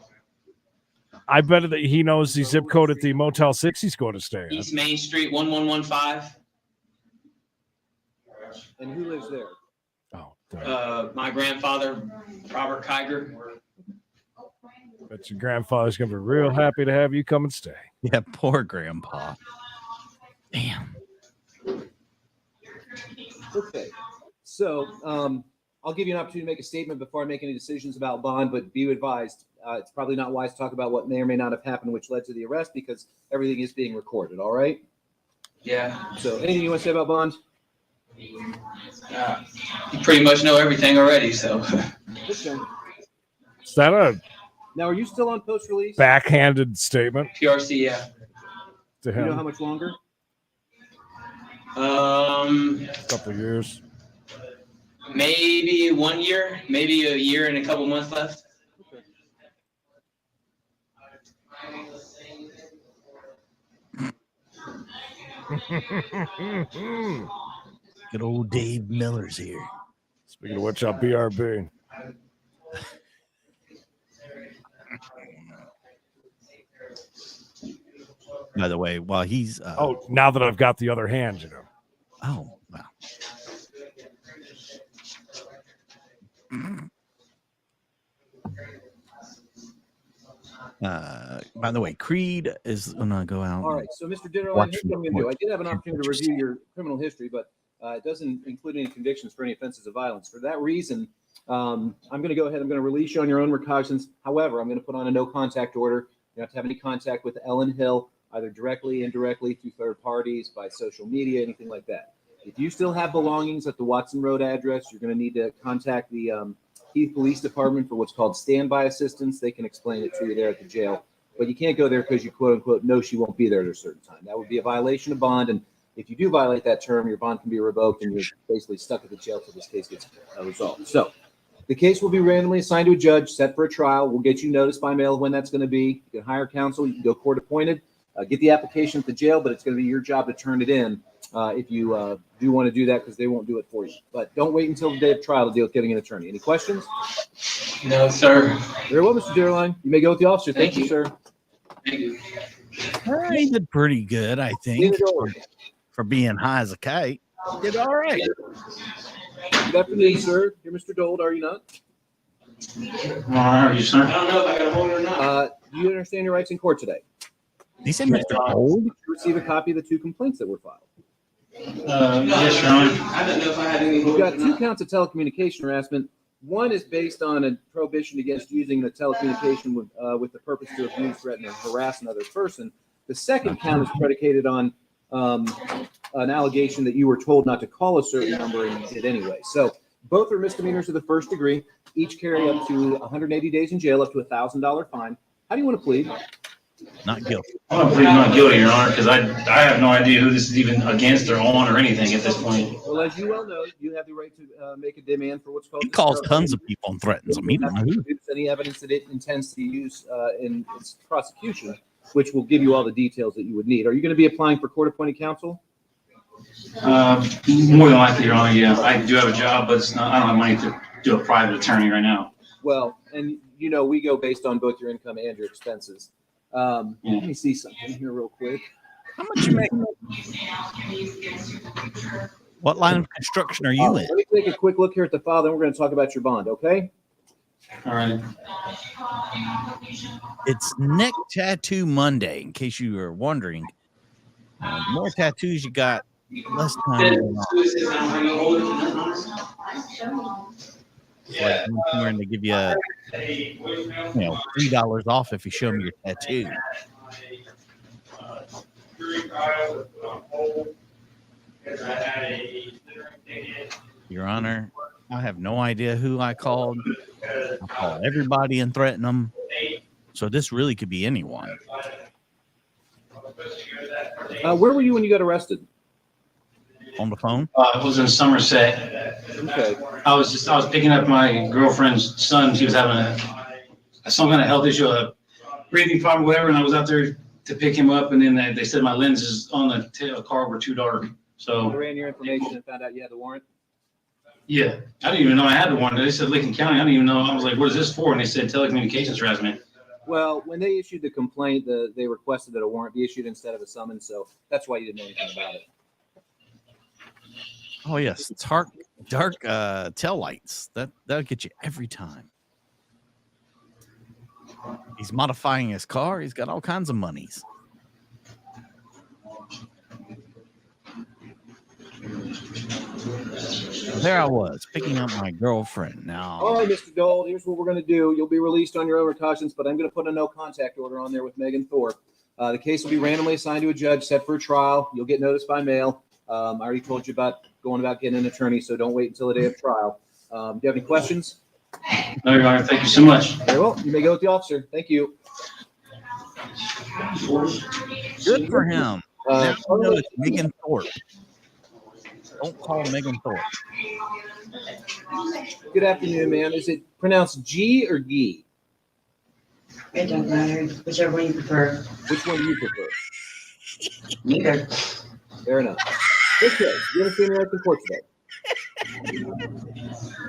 I bet that he knows the zip code at the Motel 6 he's going to stay at. East Main Street, 1115. And who lives there? My grandfather, Robert Kiger. Bet your grandfather's going to be real happy to have you come and stay. Yeah, poor grandpa. Damn. Okay. So I'll give you an opportunity to make a statement before I make any decisions about bond, but be advised, it's probably not wise to talk about what may or may not have happened, which led to the arrest, because everything is being recorded. All right? Yeah. So anything you want to say about bond? You pretty much know everything already, so. Okay. Is that a Now, are you still on post release? backhanded statement PRC, yeah. to Do you know him? how much longer? A couple of years. Maybe 1 year, maybe a year and a couple months left. Good old Dave Miller's here. Speaking of which, I'll BRB. By the way, while he's now that I've got the other hand, you know. Oh, wow. By the way, Creed is gonna go out. All right. So, Mr. Ditterline, here's what I'm going to do. I did have an opportunity to review your criminal history, but it doesn't include any convictions for any offenses of violence. For that reason, I'm going to go ahead. I'm going to release you on your own recognizance. However, I'm going to put on a no contact order. You have to have any contact with Ellen Hill, either directly, indirectly, through third parties, by social media, anything like that. If you still have belongings at the Watson Road address, you're going to need to contact the Heath Police Department for what's called standby assistance. They can explain it to you there at the jail. But you can't go there because you quote unquote know she won't be there at a certain time. That would be a violation of bond. And if you do violate that term, your bond can be revoked and you're basically stuck at the jail till this case gets resolved. So the case will be randomly assigned to a judge, set for a trial. We'll get you notice by mail when that's going to be. You can hire counsel. You can go court appointed. Get the application at the jail, but it's going to be your job to turn it in if you do want to do that, because they won't do it for you. But don't wait until the day of trial to deal with getting an attorney. Any questions? No, sir. Very well, Mr. Ditterline. You may go with the officer. Thank you, sir. Thank you. He did pretty good, I think, for being high as a kite. He did all right. Good afternoon, sir. You're Mr. Dold, are you not? Are you, sir? I don't know if I got a hold or not. Do you understand your rights in court today? He said Mr. Dold. Did you receive a copy of the two complaints that were filed? Yes, Your Honor. I don't know if I had any. You've got two counts of telecommunication harassment. One is based on a prohibition against using the telecommunication with the purpose to abuse, threaten, or harass another person. The second count is predicated on an allegation that you were told not to call a certain number and you did anyway. So Both are misdemeanors of the first degree. Each carry up to 180 days in jail, up to $1,000 fine. How do you want to plead? Not guilty. I'm gonna plead not guilty, Your Honor, because I have no idea who this is even against or on or anything at this point. Well, as you well know, you have the right to make a demand for what's called. He calls tons of people and threatens them. He don't know who. Any evidence that it intends to use in its prosecution, which will give you all the details that you would need. Are you going to be applying for court-appointed counsel? More than likely, Your Honor, yeah. I do have a job, but it's not. I don't have money to do a private attorney right now. Well, and you know, we go based on both your income and your expenses. Let me see something here real quick. How much you make? What line of construction are you in? Let me take a quick look here at the file, then we're going to talk about your bond, okay? All right. It's Neck Tattoo Monday, in case you were wondering. The more tattoos you got, less time. Like somewhere and they give you, $3 off if you show me your tattoo. Your Honor, I have no idea who I called. I called everybody and threatened them. So this really could be anyone. Where were you when you got arrested? On the phone? I was in Somerset. Okay. I was picking up my girlfriend's son. She was having some kind of health issue, a breathing problem, whatever, and I was out there to pick him up, and then they said my lenses on the car were too dark. So I ran your information and found out you had the warrant? yeah, I didn't even know I had the warrant. They said Lincoln County. I didn't even know. I was like, what is this for? And they said telecommunications harassment. Well, when they issued the complaint, they requested that a warrant be issued instead of a summons, so that's why you didn't know anything about it. Oh yes, it's dark tail lights. That'll get you every time. He's modifying his car. He's got all kinds of monies. There I was picking up my girlfriend. Now, All right, Mr. Dole, here's what we're going to do. You'll be released on your own recognizance, but I'm going to put a no contact order on there with Megan Thorpe. The case will be randomly assigned to a judge set for a trial. You'll get notice by mail. I already told you about getting an attorney, so don't wait until the day of trial. Do you have any questions? No, Your Honor. Thank you so much. Very well. You may go with the officer. Thank you. good for him. Now you know it's Megan Thorpe. Don't call Megan Thorpe. Good afternoon, ma'am. Is it pronounced G or Gee? It doesn't matter, whichever one you prefer. Which one do you prefer? Neither. Fair enough. Okay, you understand your right to court today?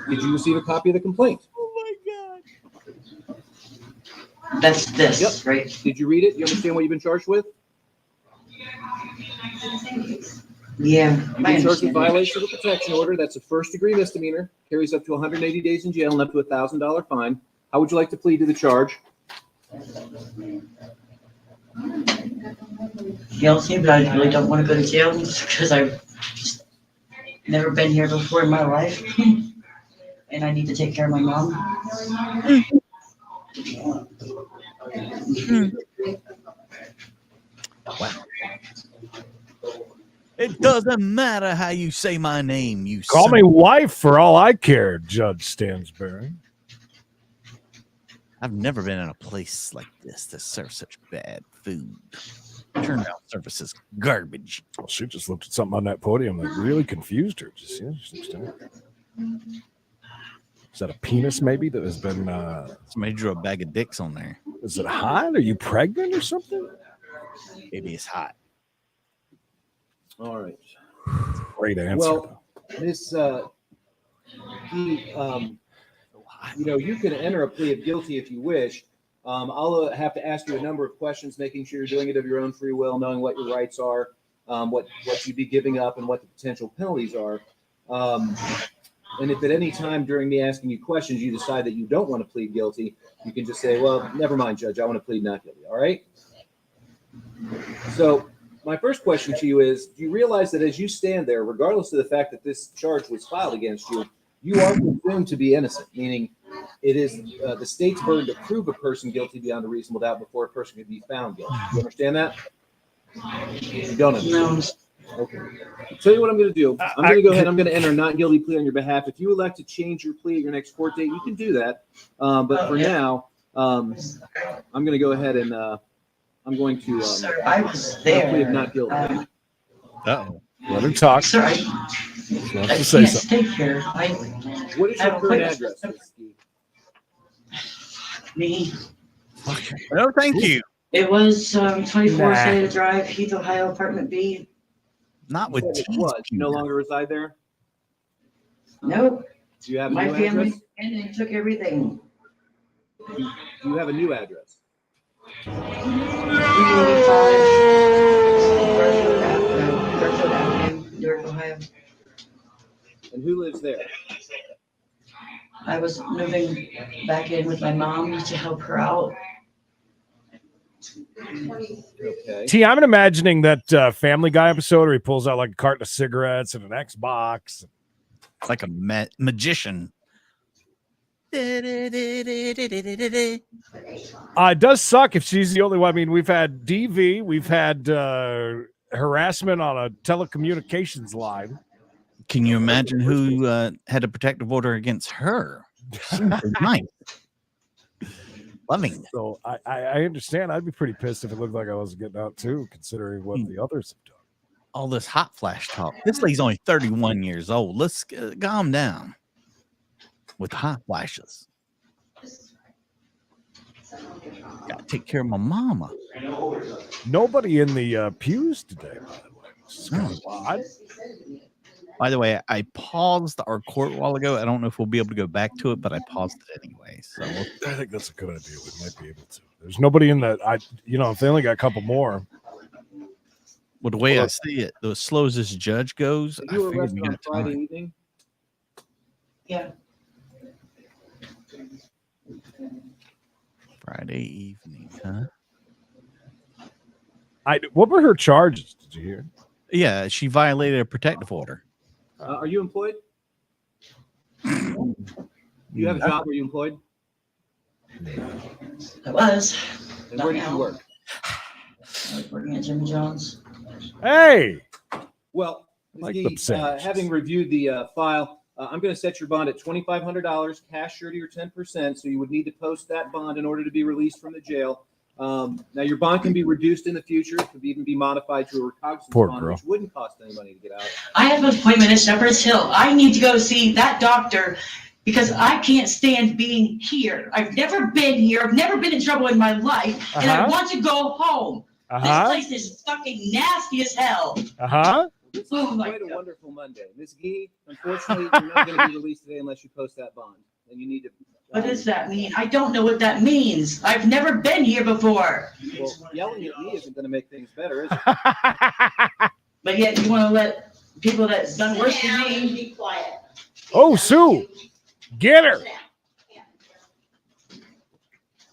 Did you receive a copy of the complaint? Oh my God. That's this, Yep. right? Did you read it? You understand what you've been charged with? Yeah, You've been charged with violation of a protection order. That's a first-degree misdemeanor. Carries up to 180 days in jail and up to $1,000 fine. How would you like to plead to the charge? Guilty, but I really don't want to go to jail because I've just never been here before in my life. And I need to take care of my mom. Wow. It doesn't matter how you say my name. You Call son me of- wife for all I care, Judge Stansbury. I've never been in a place like this that serves such bad food. Turnout service is garbage. Well, she just looked at something on that podium that really confused her. Just, yeah, she looks down. Is that a penis maybe that has been Somebody drew a bag of dicks on there. is it hot? Are you pregnant or something? Maybe it's hot. All right. Great answer. Well, Miss you can enter a plea of guilty if you wish. I'll have to ask you a number of questions, making sure you're doing it of your own free will, knowing what your rights are, what you'd be giving up, and what the potential penalties are. And if at any time during me asking you questions you decide that you don't want to plead guilty, you can just say, well, never mind, Judge, I want to plead not guilty. All right? So my first question to you is, do you realize that as you stand there, regardless of the fact that this charge was filed against you, you are presumed to be innocent, meaning it is the state's burden to prove a person guilty beyond a reasonable doubt before a person can be found guilty. Do you understand that? You don't understand. Okay. Tell you what I'm going to do. I'm going to go ahead. I'm going to enter a not guilty plea on your behalf. If you elect to change your plea at your next court date, you can do that. But for now, I'm going to go ahead and I'm going to Sir, I was plea of there. not guilty. Uh-oh. Let her talk. Sir, I Let's say can't something. stay here. What is I your have current a address, Ms. Ski? Me. Well, thank you. It was 24 Nah. Salida Drive, Heath, Ohio, apartment B. Not You with said it teeth. was. You no longer reside there? Nope. Do you have a My new family address? and they took everything. Do you have a new address? 385 Garfield Avenue, Newark, Ohio. And who lives there? I was moving back in with my mom to help her out. Okay. T, I'm imagining that Family Guy episode where he pulls out like a carton of cigarettes and an Xbox. It's like a magician. It does suck if she's the only one. I mean, we've had DV, we've had harassment on a telecommunications line. Can you imagine who had a protective order against her? Nice. Loving. So I understand. I'd be pretty pissed if it looked like I was getting out too, considering what the others have done. All this hot flash talk. This lady's only 31 years old. Let's calm down with hot flashes. Gotta take care of my mama. Nobody in the pews today, by the way. Which is kind of odd. By the way, I paused our court a while ago. I don't know if we'll be able to go back to it, but I paused it anyway. So I think that's a good idea. We might be able to. There's nobody in that. If they only got a couple more. Well, the way I see it, the slow as this judge goes, I You were figured we arrested on got Friday time. evening? Yeah. Friday evening, huh? What were her charges? Did you hear? Yeah, she violated a protective order. Are you employed? Do you have a job? Are you employed? I was. And where did you work? I was working at Jimmy John's. Hey. Well, Like Ms. the Gee, sandwiches. having reviewed the file, I'm going to set your bond at $2,500, cash surety or 10%. So you would need to post that bond in order to be released from the jail. Now your bond can be reduced in the future. It could even be modified to a recognizance Poor bond, girl. which wouldn't cost anybody to get out. I have an appointment at Shepherd's Hill. I need to go see that doctor because I can't stand being here. I've never been here. I've never been in trouble in my life, and I want to go home. This place is fucking nasty as hell. This is Oh my quite a wonderful Monday. Ms. Gee, unfortunately, you're not going to be released today unless you post that bond. And you need to. What does that mean? I don't know what that means. I've never been here before. Well, yelling at me isn't going to make things better, is it? But yet you want to let people that's done worse than me. Be quiet. Oh, Sue, get her.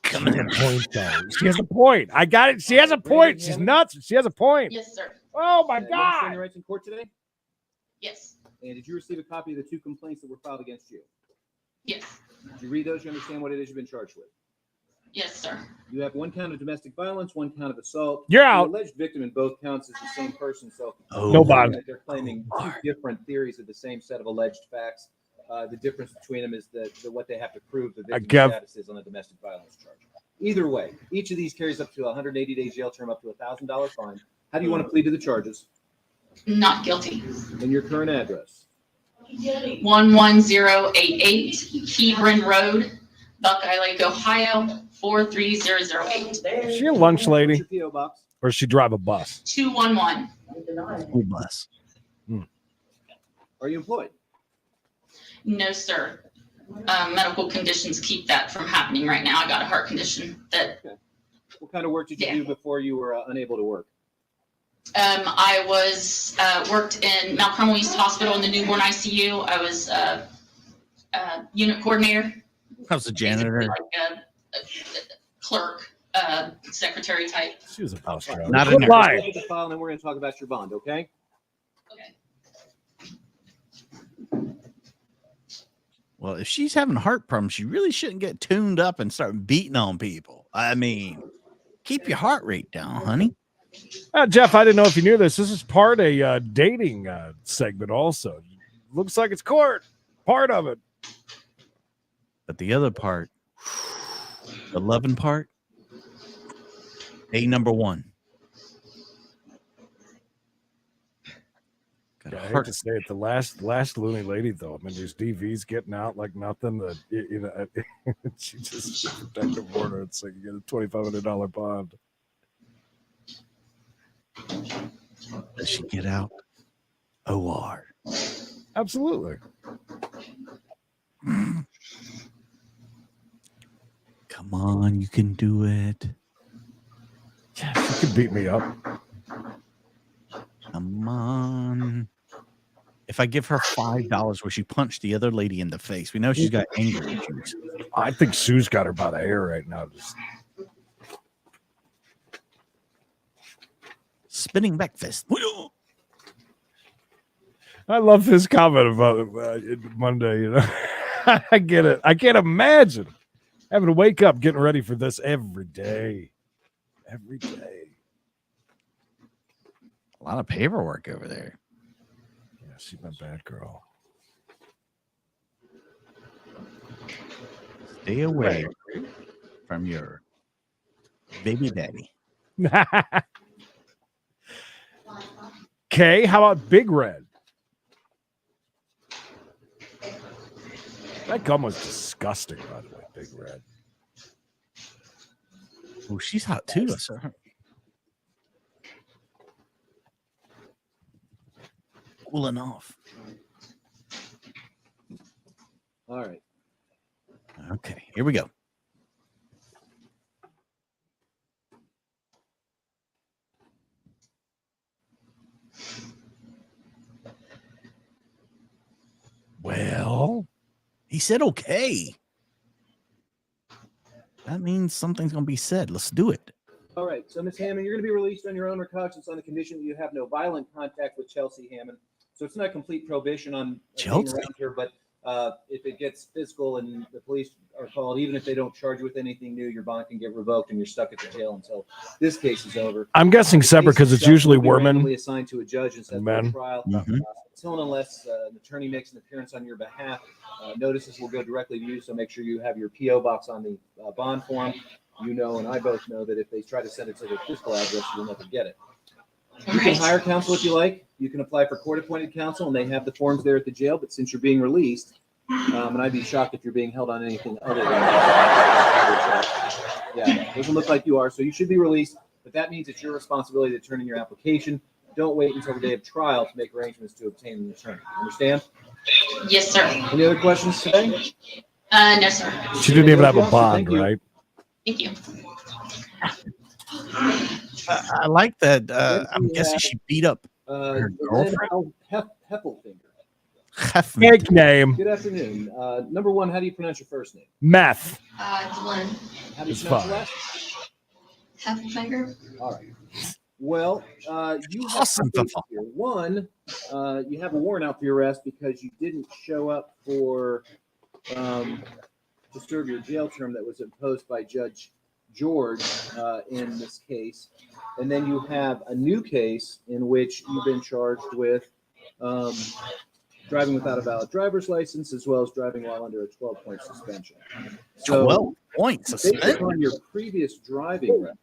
Coming in. Point though. She has a point. I got it. She has a point. She's nuts. She has a point. Yes, sir. Oh my You understand God. your rights in court today? Yes. And did you receive a copy of the 2 complaints that were filed against you? Yes. Did you read those? You understand what it is you've been charged with? Yes, sir. You have 1 count of domestic violence, 1 count of assault. You're The out. alleged victim in both counts is the same person, so No bond. they're claiming 2 different theories of the same set of alleged facts. The difference between them is that what they have to prove the victim's Kev. status is on a domestic violence charge. Either way, each of these carries up to 180-day jail term, up to $1,000 fine. How do you want to plead to the charges? Not guilty. And your current address? 11088 Hebron Road, Buckeye Lake, Ohio, 43008. Is she a lunch lady? What's your PO box? Or does she drive a bus? 211. School bus. Are you employed? No, sir. Medical conditions keep that from happening right now. I got a heart condition that What kind of work did you do before you were unable to work? I was worked in Mount Carmel East Hospital in the newborn ICU. I was unit coordinator, I was a janitor. like a clerk, secretary type. She was a bus driver. Not a Good nurse. lie. Look at the file, and then we're going to talk about your bond, okay? Well, if she's having heart problems, she really shouldn't get tuned up and start beating on people. I mean, keep your heart rate down, honey. Jeff, I didn't know if you knew this. This is part a dating segment also. Looks like it's court. Part of it. But the other part, the loving part, number one. Yeah, I hate to say it, the last loony lady though. I mean, there's DVs getting out like nothing. That you know, she just protective order. It's like you get a $2,500 bond. Does she get out? OR. Absolutely. Come on, you can do it. Yeah, she could beat me up. Come on. If I give her $5, will she punch the other lady in the face? We know she's got anger issues. I think Sue's got her by the hair right now. Just spinning back fist. I love his comment about Monday. You know, I get it. I can't imagine having to wake up getting ready for this every day. Every day. A lot of paperwork over there. Yeah, she's my bad girl. Stay away from your baby daddy. Okay, how about Big Red? That gum was disgusting, by the way, Big Red. Oh, she's hot too. I saw her. Cooling off. All right. Okay, here we go. Well, he said okay. That means something's going to be said. Let's do it. All right. So, Ms. Hammond, you're going to be released on your own recognizance on the condition that you have no violent contact with Chelsea Hammond. So it's not a complete prohibition on being around here, but if it gets physical and the police are called, even if they don't charge you with anything new, your bond can get revoked and you're stuck at the jail until this case is over. I'm guessing separate because it's usually women. Assigned to a judge and set for a trial. Until and unless an attorney makes an appearance on your behalf, notices will go directly to you. So make sure you have your PO box on the bond form. You know, and I both know that if they try to send it to their physical address, you'll never get it. You can hire counsel if you like. You can apply for court-appointed counsel, and they have the forms there at the jail. But since you're being released, and I'd be shocked if you're being held on anything other than yeah, doesn't look like you are. So you should be released. But that means it's your responsibility to turn in your application. Don't wait until the day of trial to make arrangements to obtain an attorney. Understand? Yes, sir. Any other questions today? No, sir. She didn't even have a bond, right? Thank you. I like that. I'm guessing she beat up her girlfriend. Heffelfinger. Fake name. Good afternoon. Number one, how do you pronounce your first name? Meth. Glenn. How do you It's pronounce fine. your last name? Heffelfinger. All right. Well, you have Awesome. two things here. One, you have a warrant out for your arrest because you didn't show up for to serve your jail term that was imposed by Judge George in this case. And then you have a new case in which you've been charged with driving without a valid driver's license, as well as driving while under a 12-point suspension. So, 12 points based suspended. upon your previous driving record,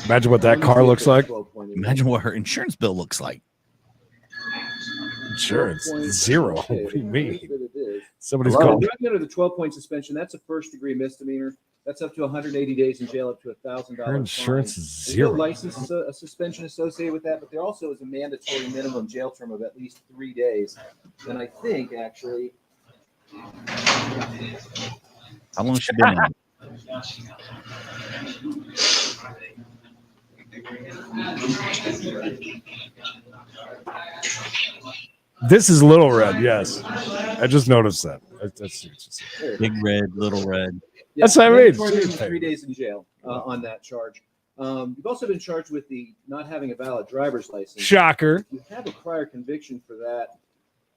Imagine what that car looks like. Imagine what her insurance bill looks like. Insurance zero. What do you mean? It is. Somebody's Well, called. driving under the 12-point suspension, that's a first-degree misdemeanor. That's up to 180 days in jail, up to $1,000. Her insurance fine. is There's zero. no license suspension associated with that, but there also is a mandatory minimum jail term of at least 3 days. And I think actually, How long has she been in? This is Little Red. Yes, I just noticed that. Big Red, Little Red. That's what I mean. mandatory minimum 3 days in jail on that charge. You've also been charged with the not having a valid driver's license. Shocker. If you have a prior conviction for that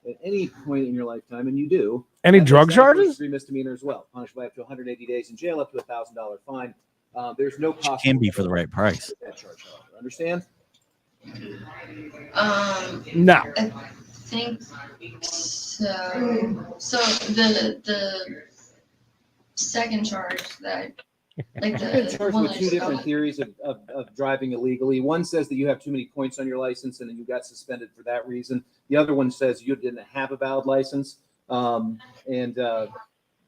at any point in your lifetime, and you do. Any that drug makes that a charges? first-degree misdemeanor as well, punished by up to 180 days in jail, up to $1,000 fine. There's no possible. Can be for the right price. That charge, however. Understand? No. I think so. So the second charge that, like You've been the charged one with that two just got- different theories of driving illegally. One says that you have too many points on your license and that you got suspended for that reason. The other one says you didn't have a valid license.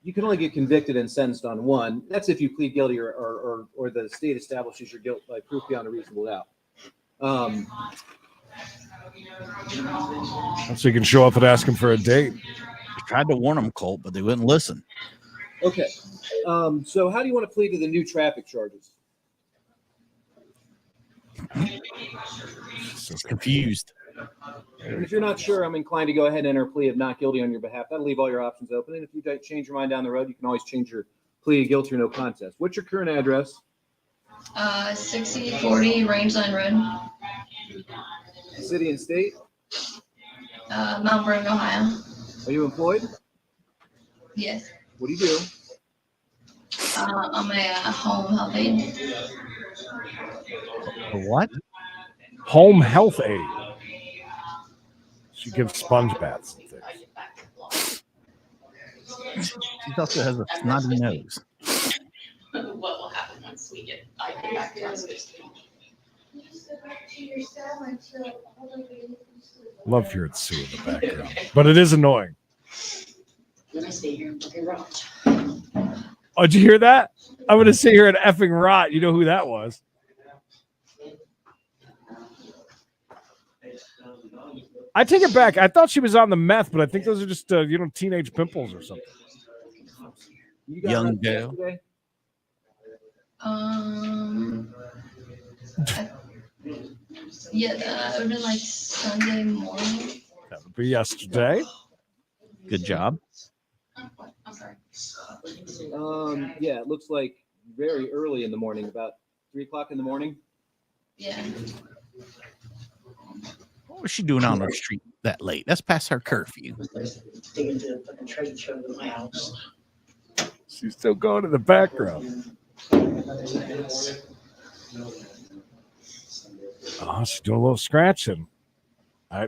You can only get convicted and sentenced on one. That's if you plead guilty or the state establishes your guilt by proof beyond a reasonable doubt. So you can show up and ask him for a date. I tried to warn them, Colt, but they wouldn't listen. Okay. So how do you want to plead to the new traffic charges? So confused. And if you're not sure, I'm inclined to go ahead and enter a plea of not guilty on your behalf. That'll leave all your options open. And if you change your mind down the road, you can always change your plea of guilty or no contest. What's your current address? 6040 Rangeline Road, City and state? Mount Vernon, Ohio. Are you employed? Yes. What do you do? I'm a home health aide. A what? Home health aide. She gives sponge baths and things. She also has a snotty nose. What will happen once I get back to our space? Love hearing Sue in the background, but it is annoying. Let me stay here and fucking rot. Oh, did you hear that? I'm going to sit here and effing rot. You know who that was? I take it back. I thought she was on the meth, but I think those are just, teenage pimples or something. Young girl. Yeah, that would have been like Sunday morning. That would be yesterday. Good job. I'm sorry. Yeah, it looks like very early in the morning, about 3 o'clock in the morning. Yeah. What was she doing on the street that late? That's past her curfew. Digging to the fucking trade show in my house. She's still going in the background. Oh, she's doing a little scratching. I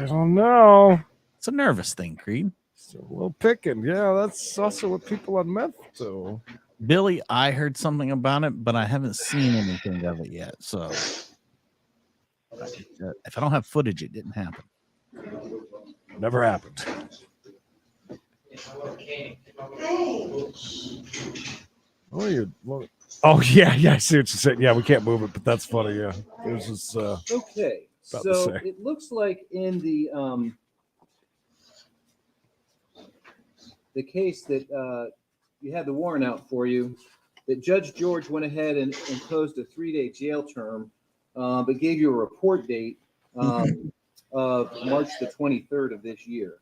don't know. It's a nervous thing, Creed. It's a little picking. Yeah, that's also what people on meth do. Billy, I heard something about it, but I haven't seen anything of it yet. So if I don't have footage, it didn't happen. Never happened. Oh, yeah, I see what you said. Yeah, we can't move it, but that's funny. Yeah, there's this. Okay, so it looks like in the case that you had the warrant out for you, that Judge George went ahead and imposed a 3-day jail term, but gave you a report date of March the 23rd of this year.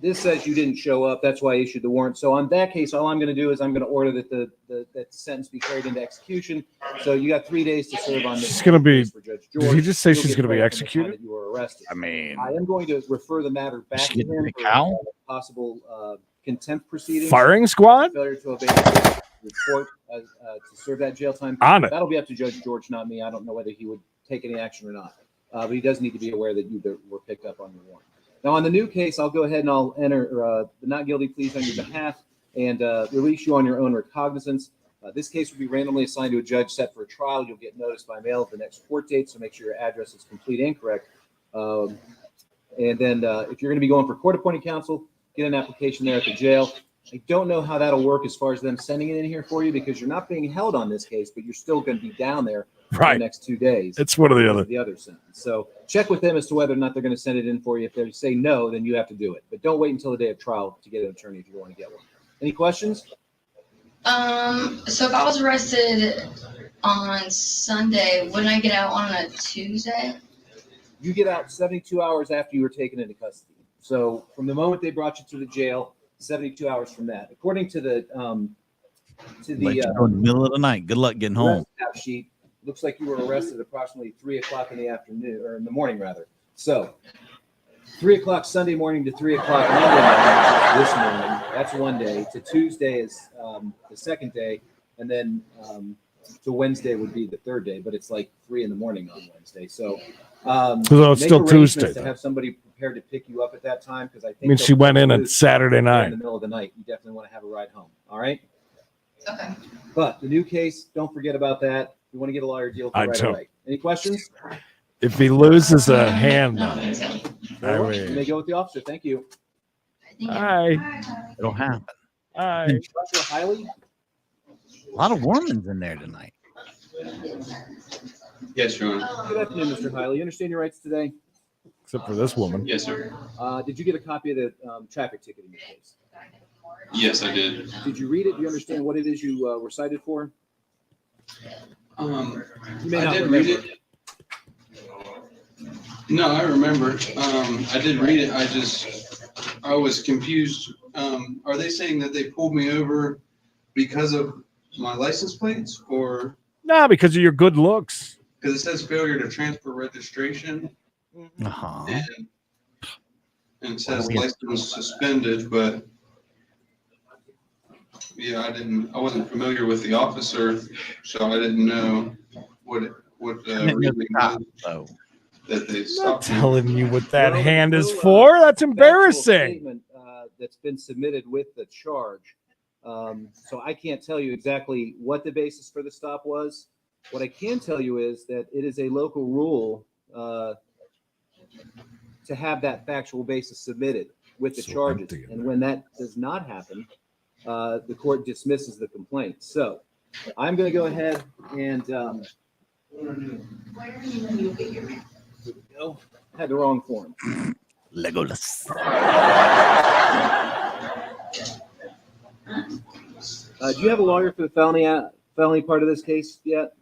This says you didn't show up. That's why I issued the warrant. So on that case, all I'm going to do is I'm going to order that that sentence be carried into execution. So you got 3 days to serve on this. She's going to be. For Judge George. Did he just say You'll she's get going to be credit for the time executed? that you were arrested. I mean, I am going to refer the matter back to him for possible contempt proceedings. Firing squad? Failure to obey the report to serve that jail time. On it. That'll be up to Judge George, not me. I don't know whether he would take any action or not. But he does need to be aware that you were picked up on your warrant. Now, on the new case, I'll go ahead and I'll enter the not guilty pleas on your behalf and release you on your own recognizance. This case will be randomly assigned to a judge set for a trial. You'll get notice by mail of the next court date, so make sure your address is complete and correct. And then if you're going to be going for court-appointed counsel, get an application there at the jail. I don't know how that'll work as far as them sending it in here for you because you're not being held on this case, but you're still going to be down there for the next 2 days. It's one or the other. The other sentence. So check with them as to whether or not they're going to send it in for you. If they say no, then you have to do it. But don't wait until the day of trial to get an attorney if you want to get one. Any questions? So if I was arrested on Sunday, wouldn't I get out on a Tuesday? You get out 72 hours after you were taken into custody. So from the moment they brought you to the jail, 72 hours from that. According to the in the middle of the night. Good luck getting home. Tap sheet, looks like you were arrested approximately 3 o'clock in the afternoon or in the morning rather. So 3 o'clock Sunday morning to 3 o'clock Monday morning, this morning. That's one day. To Tuesday is the second day, and then to Wednesday would be the third day. But it's like 3 in the morning on Wednesday. So it's make still arrangements Tuesday, to though. have somebody prepared to pick you up at that time, because I think I mean, she went in on Saturday in night. the middle of the night. You definitely want to have a ride home. All right. Okay. But the new case, don't forget about that. You want to get a lawyer deal I right don't. away. Any questions? If he loses a hand, Very well. I You mean, may go with the officer. Thank you. hi. It'll happen. Hi. Dr. Hiley? A lot of Mormons in there tonight. Yes, Your Honor. Good afternoon, Mr. Hiley. You understand your rights today? Except for this woman. Yes, sir. Did you get a copy of the traffic ticket in your case? Yes, I did. Did you read it? Do you understand what it is you were cited for? You may I not did remember. read it. No, I remember. I did read it. I was confused. Are they saying that they pulled me over because of my license plates, or Nah, because of your good looks. because it says failure to transfer registration? Uh-huh. And it says license suspended, but yeah, I wasn't familiar with the officer, so I didn't know what reason was that they I'm not stopped me. telling you what that Well, hand there's is no, for. That's factual embarrassing. Statement, that's been submitted with the charge. So I can't tell you exactly what the basis for the stop was. What I can tell you is that it is a local rule to have that factual basis submitted with the charges. And when that does not happen, the court dismisses the complaint. So I'm going to go ahead and had the wrong form. Legolas. Do you have a lawyer for the felony part of this case yet?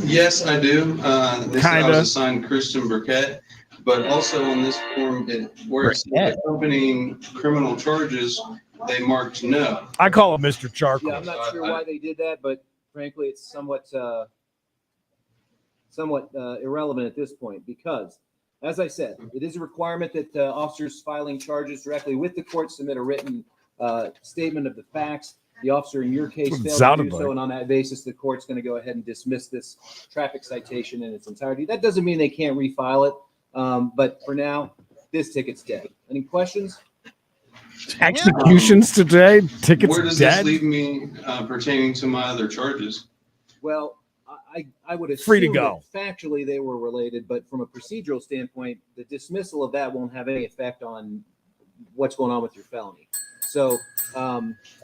Yes, I do. They said I Kinda. was assigned Christian Burkett, but also on this form, where it says accompanying criminal charges, they marked no. I call him Mr. Charcoal. Yeah, I'm not sure why they did that, but frankly, it's somewhat irrelevant at this point because, as I said, it is a requirement that officers filing charges directly with the court submit a written statement of the facts. The officer in your case failed to do so, and on that basis, the court's going to go ahead and dismiss this traffic citation in its entirety. That doesn't mean they can't refile it, but for now, this ticket's dead. Any questions? Executions today? Tickets Where does dead? this leave me pertaining to my other charges? Well, I would assume Free to go. that factually they were related, but from a procedural standpoint, the dismissal of that won't have any effect on what's going on with your felony. So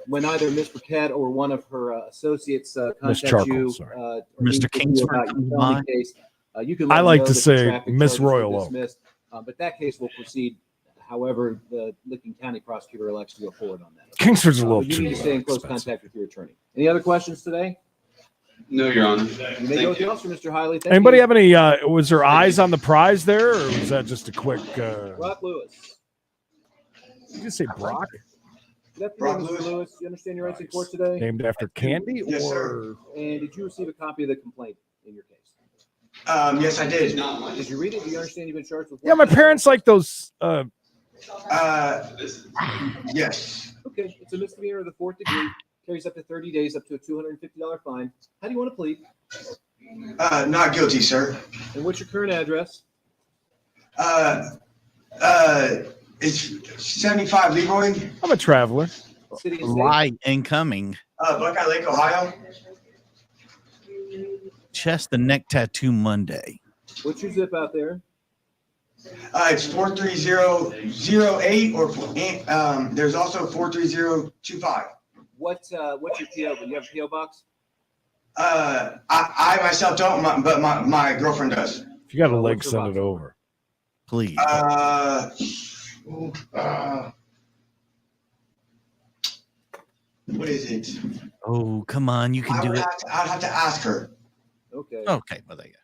when either Ms. Burkett or one of her associates contact Charcoal, you, sorry. or Mr. meet with you Kingsford about your comes felony by. case, you can let I them like know to that the say traffic Miss charges were Royal Oak. dismissed, but that case will proceed however the Licking County prosecutor elects to go forward on that. Kingsford's a little You too need to stay in close expensive. contact with your attorney. Any other questions today? No, Your Honor. You may go with the officer, Mr. Hiley. Thank Anybody you. have any, was there eyes on the prize there, or was that just a quick, Brock Lewis. did you say Brock? Good afternoon, Mr. Lewis. You understand your rights in court today? Named after candy? Yes, or sir. And did you receive a copy of the complaint in your case? Yes, I did. Did you read it? Do you understand you've been charged with? Yeah, my parents like those, Yes. Okay, it's a misdemeanor of the fourth degree. Carries up to 30 days, up to a $250 fine. How do you want to plead? Not guilty, sir. And what's your current address? It's 75 Leroy, I'm a traveler. City and state? Lie incoming. Buckeye Lake, Ohio. Chest and neck tattoo Monday. What's your zip out there? It's 43008 or there's also 43025. What's your PO? Do you have a PO box? I myself don't, but my girlfriend does. If you got a link, send it over. Please. What is it? Oh, come on. You can do it. I'd have to ask her. Okay. Okay, well, there you go.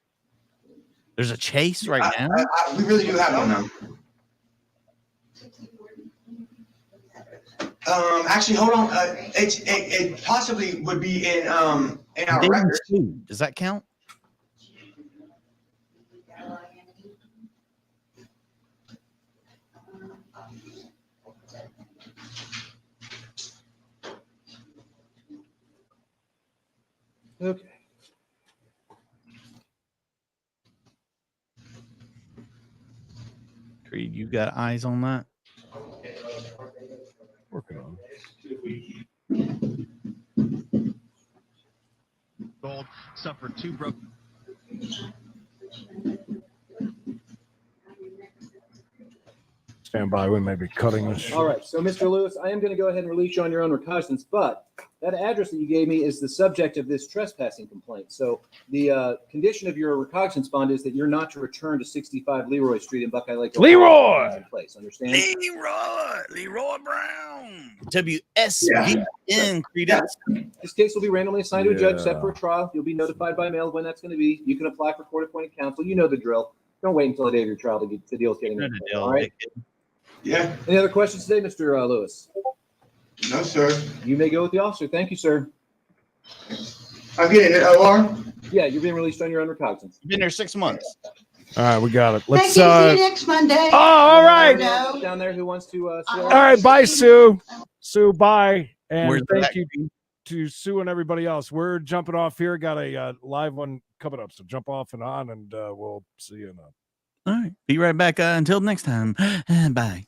There's a chase right now. We really do have one now. Actually, hold on. It possibly would be in our Dating record. Sue, does that count? Okay. Creed, you got eyes on that? Working on Gold suffered 2 broken. Stand by. We may be cutting this. All right. So, Mr. Lewis, I am going to go ahead and release you on your own recognizance, but that address that you gave me is the subject of this trespassing complaint. So the condition of your recognizance bond is that you're not to return to 65 Leroy Street in Buckeye Lake. Leroy! In place, understand? Leroy Brown. WSVN, Creedence. This case will be randomly assigned to a judge set for a trial. You'll be notified by mail when that's going to be. You can apply for court-appointed counsel. You know the drill. Don't wait until the day of your trial to deal with getting it. All right? Yeah. Any other questions today, Mr. Lewis? No, sir. You may go with the officer. Thank you, sir. I'm getting an LR. Yeah, you're being released on your own recognizance. You've been there 6 months. All right, we got it. Thank Let's you. See you next Monday. Oh, all right. Down there, who wants to? All right, bye, Sue. Sue, bye, and Where's thank that? you to Sue and everybody else. We're jumping off here. Got a live one coming up, so jump off and on, and we'll see you in a. All right. Be right back until next time. Bye.